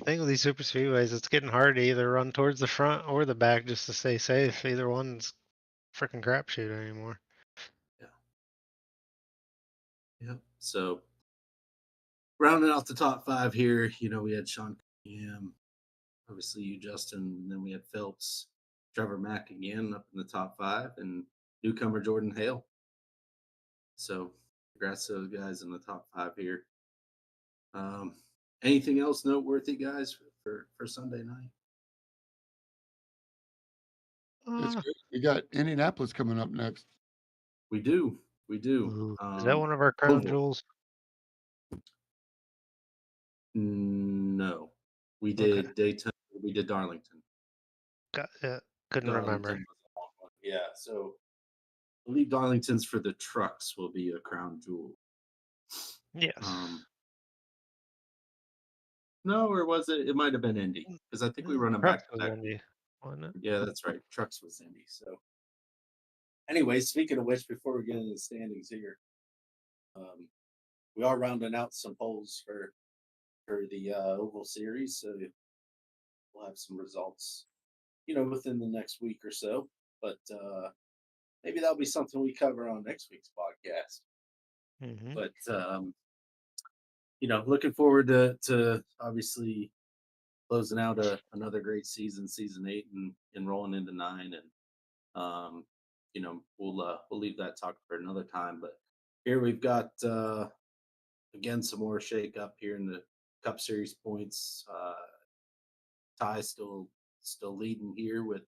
good. these super speedways, it's getting hard to either run towards the front or the back just to stay safe. Either one's freaking crapshoot anymore. Yeah. Yep. So rounding out the top 5 here, we had Sean Cunningham, obviously you, Justin, and then we had Phelps, Trevor Mack again up in the top 5, and newcomer Jordan Hale. So congrats to those guys in the top 5 here. Um, Anything else noteworthy, guys, for Sunday night? It's Uh, great. We got Indianapolis coming up next. We do. We do. Ooh, is that one of our crown Oval. jewels? No. We Okay, did Dayton. We did Darlington. couldn't remember. Darlington was a long one. Yeah. So I believe Darlington's for the trucks will be a crown jewel. Yes. No, or was it? It might have been Indy because I think we run them Trucks back to was back. Indy, wasn't it? Yeah, that's right. Trucks was Indy. So, anyway, speaking of which, before we get into the standings here, um, we are rounding out some polls for the Oval Series, so we'll have some results, within the next week or so. But maybe that'll be something we cover on next week's podcast. Mm-hmm. But looking forward to obviously closing out another great season 8, and rolling into 9, and we'll leave that talk for another time. But here we've got again some more shake up here in the Cup Series points. Ty still leading here with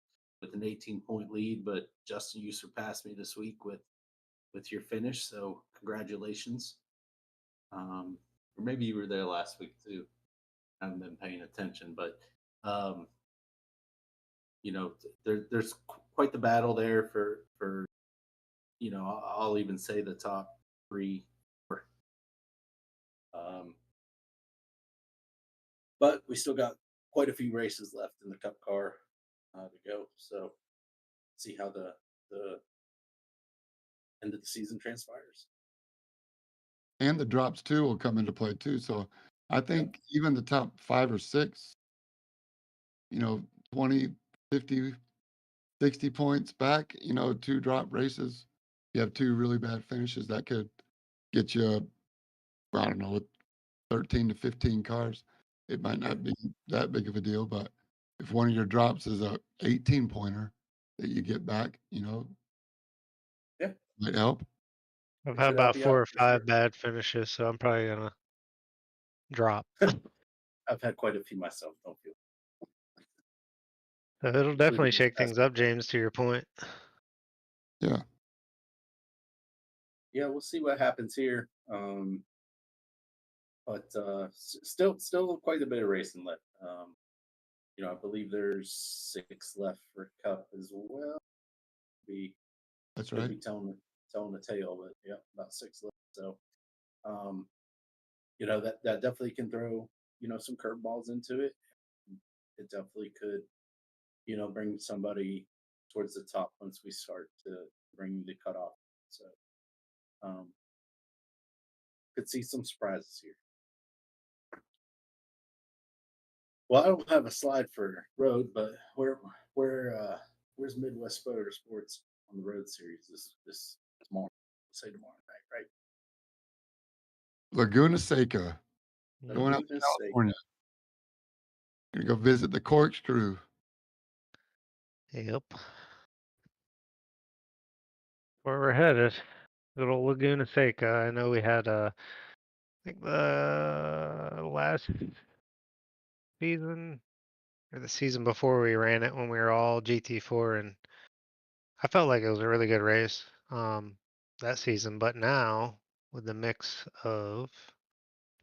an 18-point lead, but Justin, you surpassed me this week with your finish, so congratulations. Or maybe you were there last week too. I haven't been paying attention, but um, there's quite the battle there for I'll even say the top 3. Um, but we still got quite a few races left in the Cup car to go. So see how the end of the season transpires. And the drops too will come into play too. So I Yep. think even the top 5 or 6, 20, 50, 60 points back, 2 drop races. You have 2 really bad finishes that could get you, I don't know, with 13 to 15 cars. It might not be that big of a deal, but if one of your drops is a 18 pointer that you get back, Yeah, might help. I've it had could help about you 4 out or for 5 sure. bad finishes, so I'm probably gonna drop. I've had quite a few myself. Don't feel. So it'll Usually definitely the shake best things up, James, to your point. Yeah. Yeah, we'll see what happens here. But still quite a bit of racing left. I believe there's 6 left for Cup as well. Be That's Could right. be telling the tale, but yeah, about 6 left. So um, that definitely can throw some curveballs into it. It definitely could bring somebody towards the top once we start to bring the cutoff. So um, could see some surprises here. Well, I don't have a slide for road, but where's Midwest Motorsports on the road series this tomorrow? Say tomorrow night, right? Laguna Seca, going out to Laguna California. Seca. Gonna go visit the Corkscrew. Yep. Where we're headed. Good old Laguna Seca. I know we had I think the last season or the season before we ran it when we were all GT4, and I felt like it was a really good race that season. But now with the mix of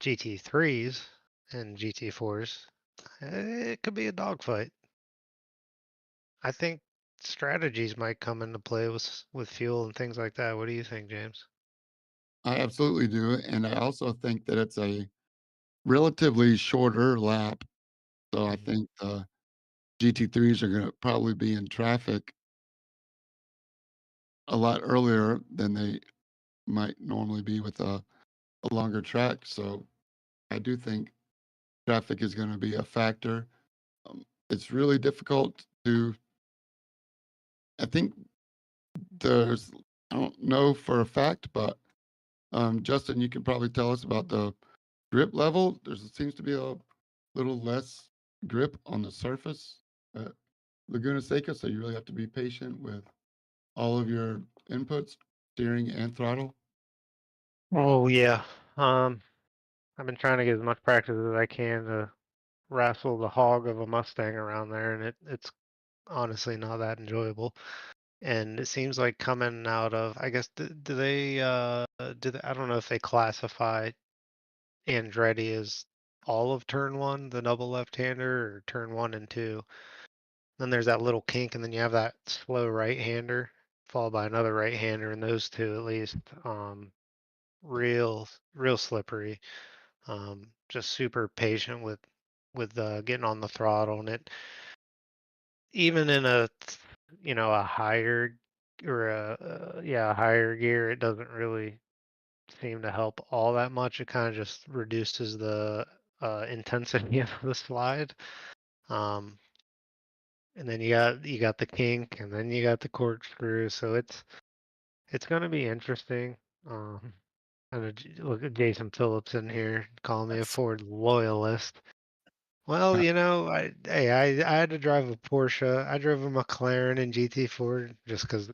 GT3s, and GT4s. It could be a dogfight. I think strategies might come into play with fuel and things like that. What do you think, James? I absolutely do, and I also think that it's a relatively shorter lap, so I Mhm. think the GT3s are gonna probably be in traffic a lot earlier than they might normally be with a longer track, so I do think traffic is gonna be a factor. It's really difficult to I think there's I don't know for a fact, but, Justin, you can probably tell us about the grip level. There seems to be a little less grip on the surface at Laguna Seca, so you really have to be patient with all of your inputs, steering and throttle. Oh yeah. Um, I've been trying to get as much practice as I can to wrestle the hog of a Mustang around there, and it's honestly not that enjoyable. And it seems like coming out of, I guess, do they I don't know if they classify Andretti as all of turn one, the double left-hander, or turn one and two. Then there's that little kink, and then you have that slow right-hander followed by another right-hander, and those two at least, real slippery. Just super patient with getting on the throttle, and it even in a higher or a higher gear, it doesn't really seem to help all that much. It kind of just reduces the intensity of the slide. Um, and then you got the kink, and then you got the corkscrew. So it's going to be interesting. Um, look at Jason Phillips in here calling me a That's Ford loyalist. Well, Uh, I had to drive a Porsche. I drove a McLaren in GT4 just because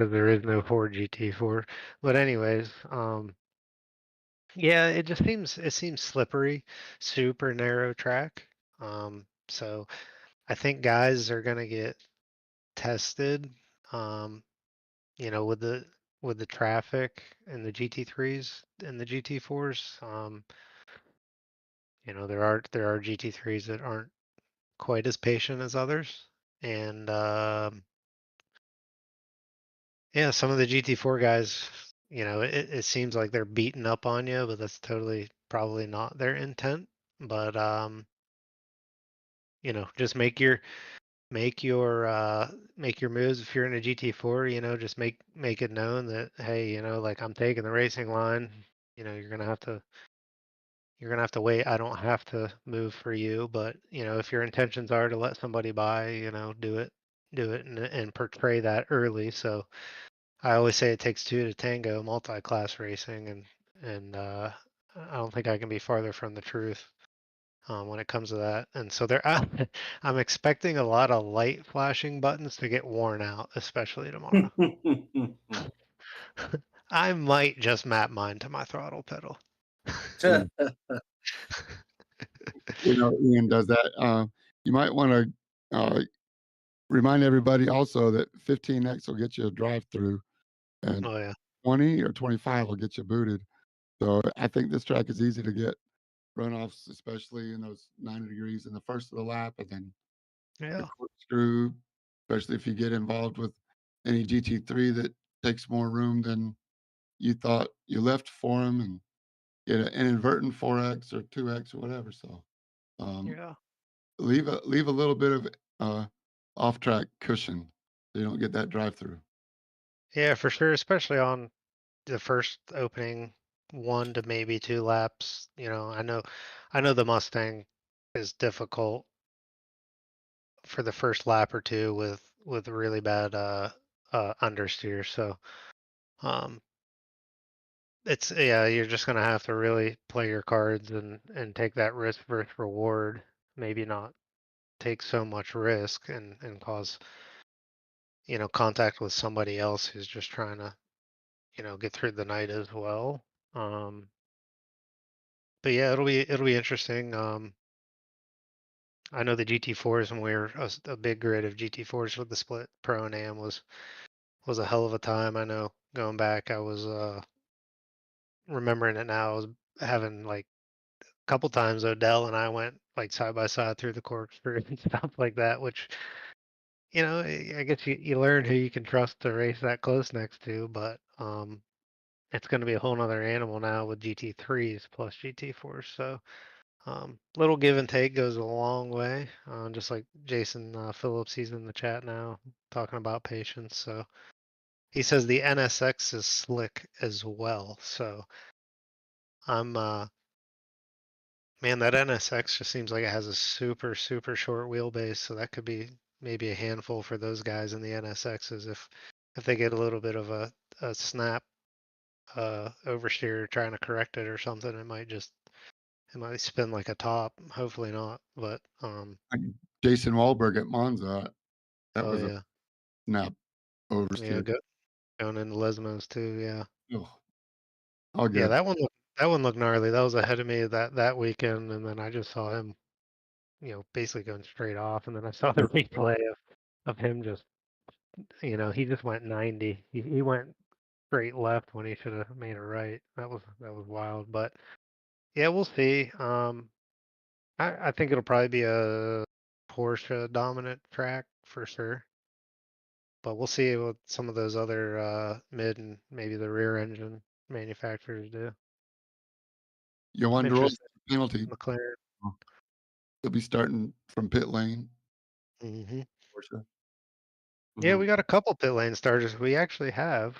there is no Ford GT4. But anyways, yeah, it seems slippery, super narrow track. So I think guys are gonna get tested, um, with the traffic and the GT3s and the GT4s. There are GT3s that aren't quite as patient as others, and yeah, some of the GT4 guys, it seems like they're beating up on you, but that's totally probably not their intent. But just make your moves. If you're in a GT4, just make it known that, hey, like, I'm taking the racing line. You're gonna have to wait. I don't have to move for you, but if your intentions are to let somebody by, do it and portray that early. So I always say it takes two to tango, multi-class racing, and I don't think I can be farther from the truth when it comes to that. And so I'm expecting a lot of light flashing buttons to get worn out, especially tomorrow. I might just map mine to my throttle pedal. yeah, Ian does that. You might wanna, uh, remind everybody also that 15X will get you a drive-through, and Oh yeah, 20 or 25 will get you booted. So I think this track is easy to get runoffs, especially in those 90 degrees in the first of the lap, and then the yeah, corkscrew, especially if you get involved with any GT3 that takes more room than you thought you left for them, and get an inadvertent 4X or 2X or whatever. So um, yeah, leave a little bit of off track cushion so you don't get that drive through. yeah, for sure. Especially on the first opening 1 to maybe 2 laps. I know the Mustang is difficult for the first lap or two with really bad understeer. So um, you're just gonna have to really play your cards and take that risk versus reward. Maybe not take so much risk and cause contact with somebody else who's just trying to get through the night as well. Um, but yeah, it'll be interesting. I know the GT4s when we were a big grid of GT4s with the split pro and am was a hell of a time. I know going back, I was remembering it now. I was having like couple times Odell and I went like side by side through the corkscrew and stuff like that, which I guess you learn who you can trust to race that close next to, but it's going to be a whole nother animal now with GT3s plus GT4s. So little give and take goes a long way. Just like Jason Phillips, he's in the chat now talking about patience. So he says the NSX is slick as well. So I'm man, that NSX just seems like it has a super, super short wheelbase, so that could be maybe a handful for those guys in the NSXs if they get a little bit of a snap oversteer trying to correct it or something, it might spin like a top. Hopefully not, but Like Jason Wahlberg at Monza, that oh was a yeah, snap yeah, oversteer. going into Lesmos too, yeah. Oh, all Yeah, good. that one looked gnarly. That was ahead of me that weekend, and then I just saw him, basically going straight off, and then I saw the replay of him just, he just went 90. He went straight left when he should have made a right. That was wild, but yeah, we'll see. I think it'll probably be a Porsche dominant track for sure, but we'll see what some of those other mid and maybe the rear engine manufacturers do. I'm Johan Derol interested penalty. in McLaren. He'll be starting from pit lane. hmm Porsche. Yeah, Mhm. we got a couple pit lane starters. We actually have.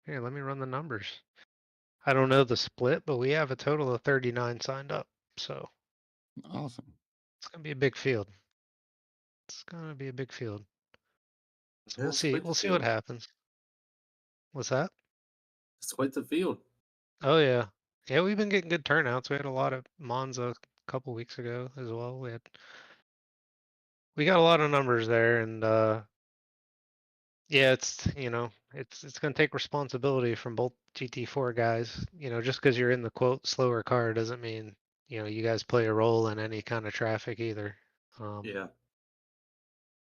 Here, let me run the numbers. I don't know the split, but we have a total of 39 signed up. So Awesome. it's gonna be a big field. It's gonna be a big field. So we'll Yes, see. quite the We'll see what field. happens. What's that? It's quite the field. Oh yeah. Yeah, we've been getting good turnouts. We had a lot of Monza a couple weeks ago as well. We got a lot of numbers there, and yeah, it's gonna take responsibility from both GT4 guys. Just because you're in the quote slower car doesn't mean you guys play a role in any kind of traffic either. Um, Yeah.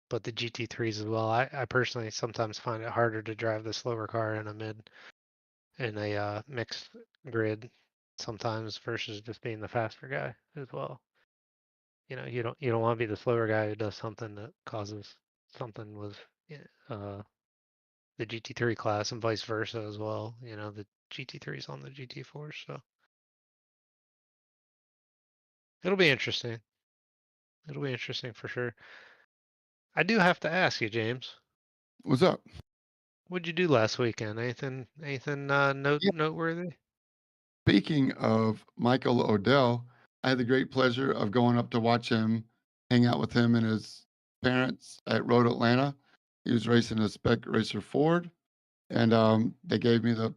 but the GT3s as well. I personally sometimes find it harder to drive the slower car in a mixed grid sometimes versus just being the faster guy as well. You don't want to be the slower guy who does something that causes something with uh, the GT3 class and vice versa as well. The GT3s on the GT4s, so it'll be interesting. It'll be interesting for sure. I do have to ask you, James, What's up? what'd you do last weekend? Anything Yeah. noteworthy? Speaking of Michael Odell, I had the great pleasure of going up to watch him, hang out with him and his parents at Road Atlanta. He was racing a Spec Racer Ford, and they gave me the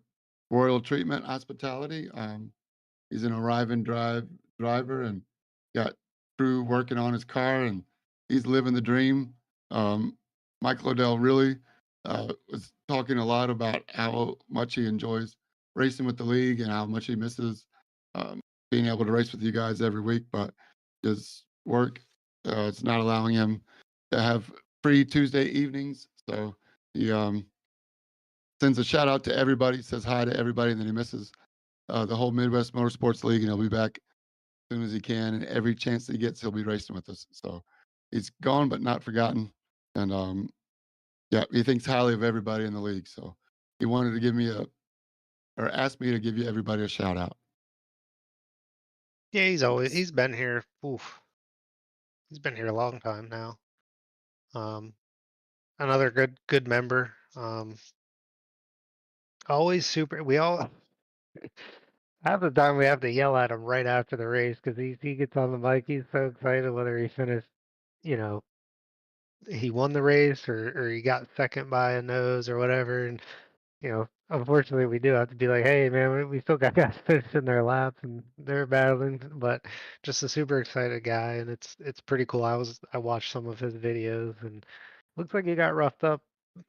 royal treatment, hospitality. He's an arrive and drive driver and got crew working on his car, and he's living the dream. Um, Michael Odell really was talking a lot about how much he enjoys racing with the league and how much he misses um, being able to race with you guys every week. But his work, it's not allowing him to have free Tuesday evenings. So he sends a shout out to everybody, says hi to everybody, and then he misses the whole Midwest Motorsports League, and he'll be back as soon as he can. And every chance that he gets, he'll be racing with us. So he's gone but not forgotten. And yeah, he thinks highly of everybody in the league. So he wanted to give me or asked me to give you everybody a shout out. Yeah, Nice. he's been here. Oof, he's been here a long time now. Um, Another good member. Always super. We all half the time we have to yell at him right after the race because he gets on the mic. He's so excited whether he finished, you know, he won the race or he got second by a nose or whatever. And unfortunately, we do have to be like, hey man, we still got guys finishing their laps and they're battling. But just a super excited guy, and it's pretty cool. I watched some of his videos and looks like he got roughed up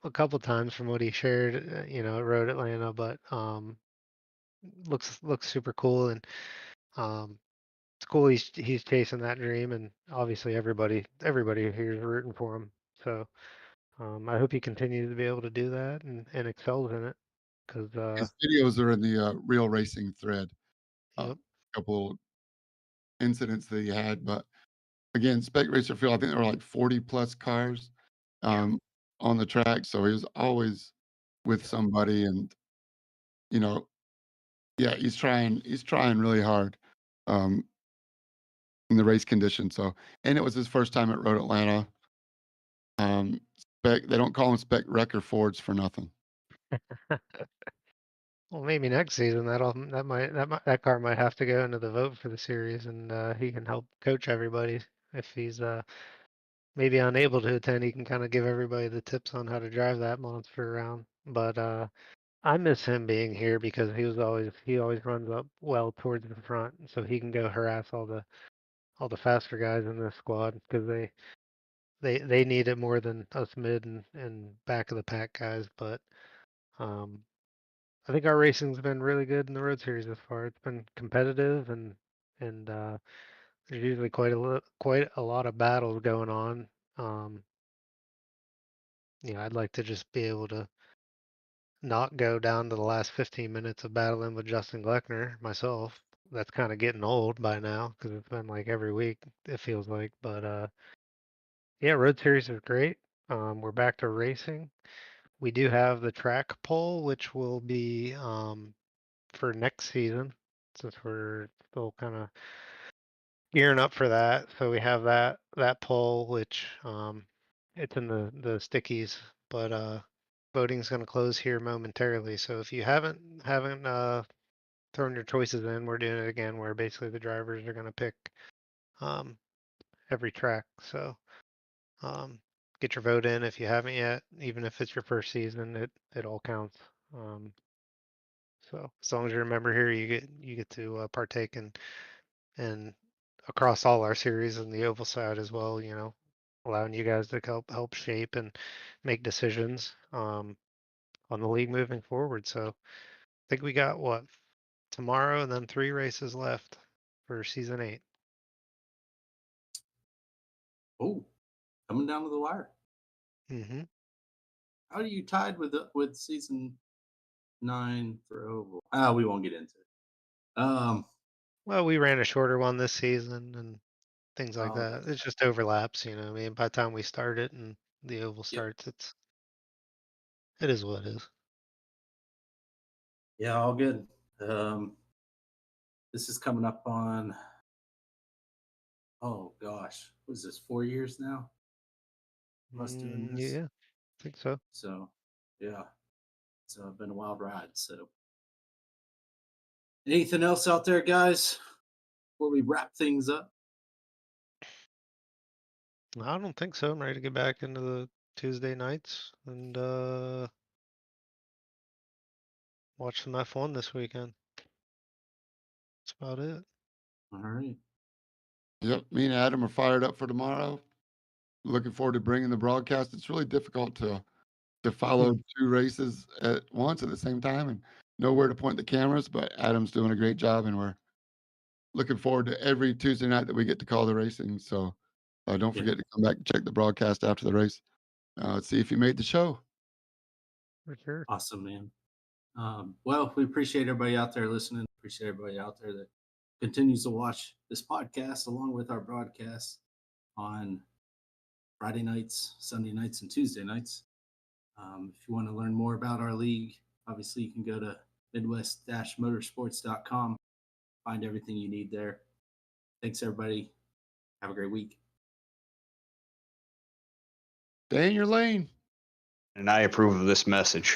a couple times from what he shared, at Road Atlanta, but looks super cool, and um, it's cool he's chasing that dream, and obviously everybody here is rooting for him. So I hope he continues to be able to do that and excels in it, because His videos are in the real racing thread. A yep, couple incidents that he had. But again, Spec Racer Field, I think there were like 40 plus cars on the track, so he was always with somebody, and you know, yeah, he's trying really hard um, in the race conditions. So, and it was his first time at Road Atlanta. Spec, they don't call him Spec Wrecker Fords for nothing. Well, maybe next season that car might have to go into the vote for the series, and he can help coach everybody if he's maybe unable to attend. He can kind of give everybody the tips on how to drive that monster around. But I miss him being here because he always runs up well towards the front, so he can go harass all the faster guys in this squad because they need it more than us mid and back of the pack guys. But um, I think our racing's been really good in the Road Series this far. It's been competitive and there's usually quite a lot of battles going on. Um, I'd like to just be able to not go down to the last 15 minutes of battling with Justin Gleckner myself. That's kind of getting old by now because it's been like every week, it feels like. But yeah, Road Series is great. We're back to racing. We do have the track poll, which will be for next season, since we're still kind of gearing up for that. So we have that poll, which it's in the stickies, but voting's going to close here momentarily. So if you haven't thrown your choices in, we're doing it again, where basically the drivers are going to pick um, every track. So get your vote in if you haven't yet, even if it's your first season. It all counts. So as long as you're a member here, you get to partake and across all our series and the oval side as well. Allowing you guys to help shape and make decisions on the league moving forward. So I think we got what tomorrow and then 3 races left for season 8. Oh, coming down to the wire. Mm-hmm. How are you tied with season 9 for oval? We won't get into it. Well, we ran a shorter one this season and things like Oh, that. that's It just overlaps, I mean, by the time we start it and the oval yep. starts, it is what it is. Yeah, all good. This is coming up on, oh gosh, what is this, 4 years now? Us doing this. Yeah, I think so. So, yeah, it's been a wild ride. So, anything else out there, guys, before we wrap things up? I don't think so. I'm ready to get back into the Tuesday nights and watch some F1 this weekend. That's about it. All right. Yep, me and Adam are fired up for tomorrow. Looking forward to bringing the broadcast. It's really difficult to follow 2 races at once at the same time and know where to point the cameras, but Adam's doing a great job, and we're looking forward to every Tuesday night that we get to call the racing. So don't Yeah. forget to come back and check the broadcast after the race. See if you made the show. For sure. Awesome, man. Well, we appreciate everybody out there listening. Appreciate everybody out there that continues to watch this podcast along with our broadcasts on Friday nights, Sunday nights, and Tuesday nights. If you want to learn more about our league, obviously you can go to midwest-motorsports.com, find everything you need there. Thanks, everybody. Have a great week. Stay in your lane. And I approve of this message.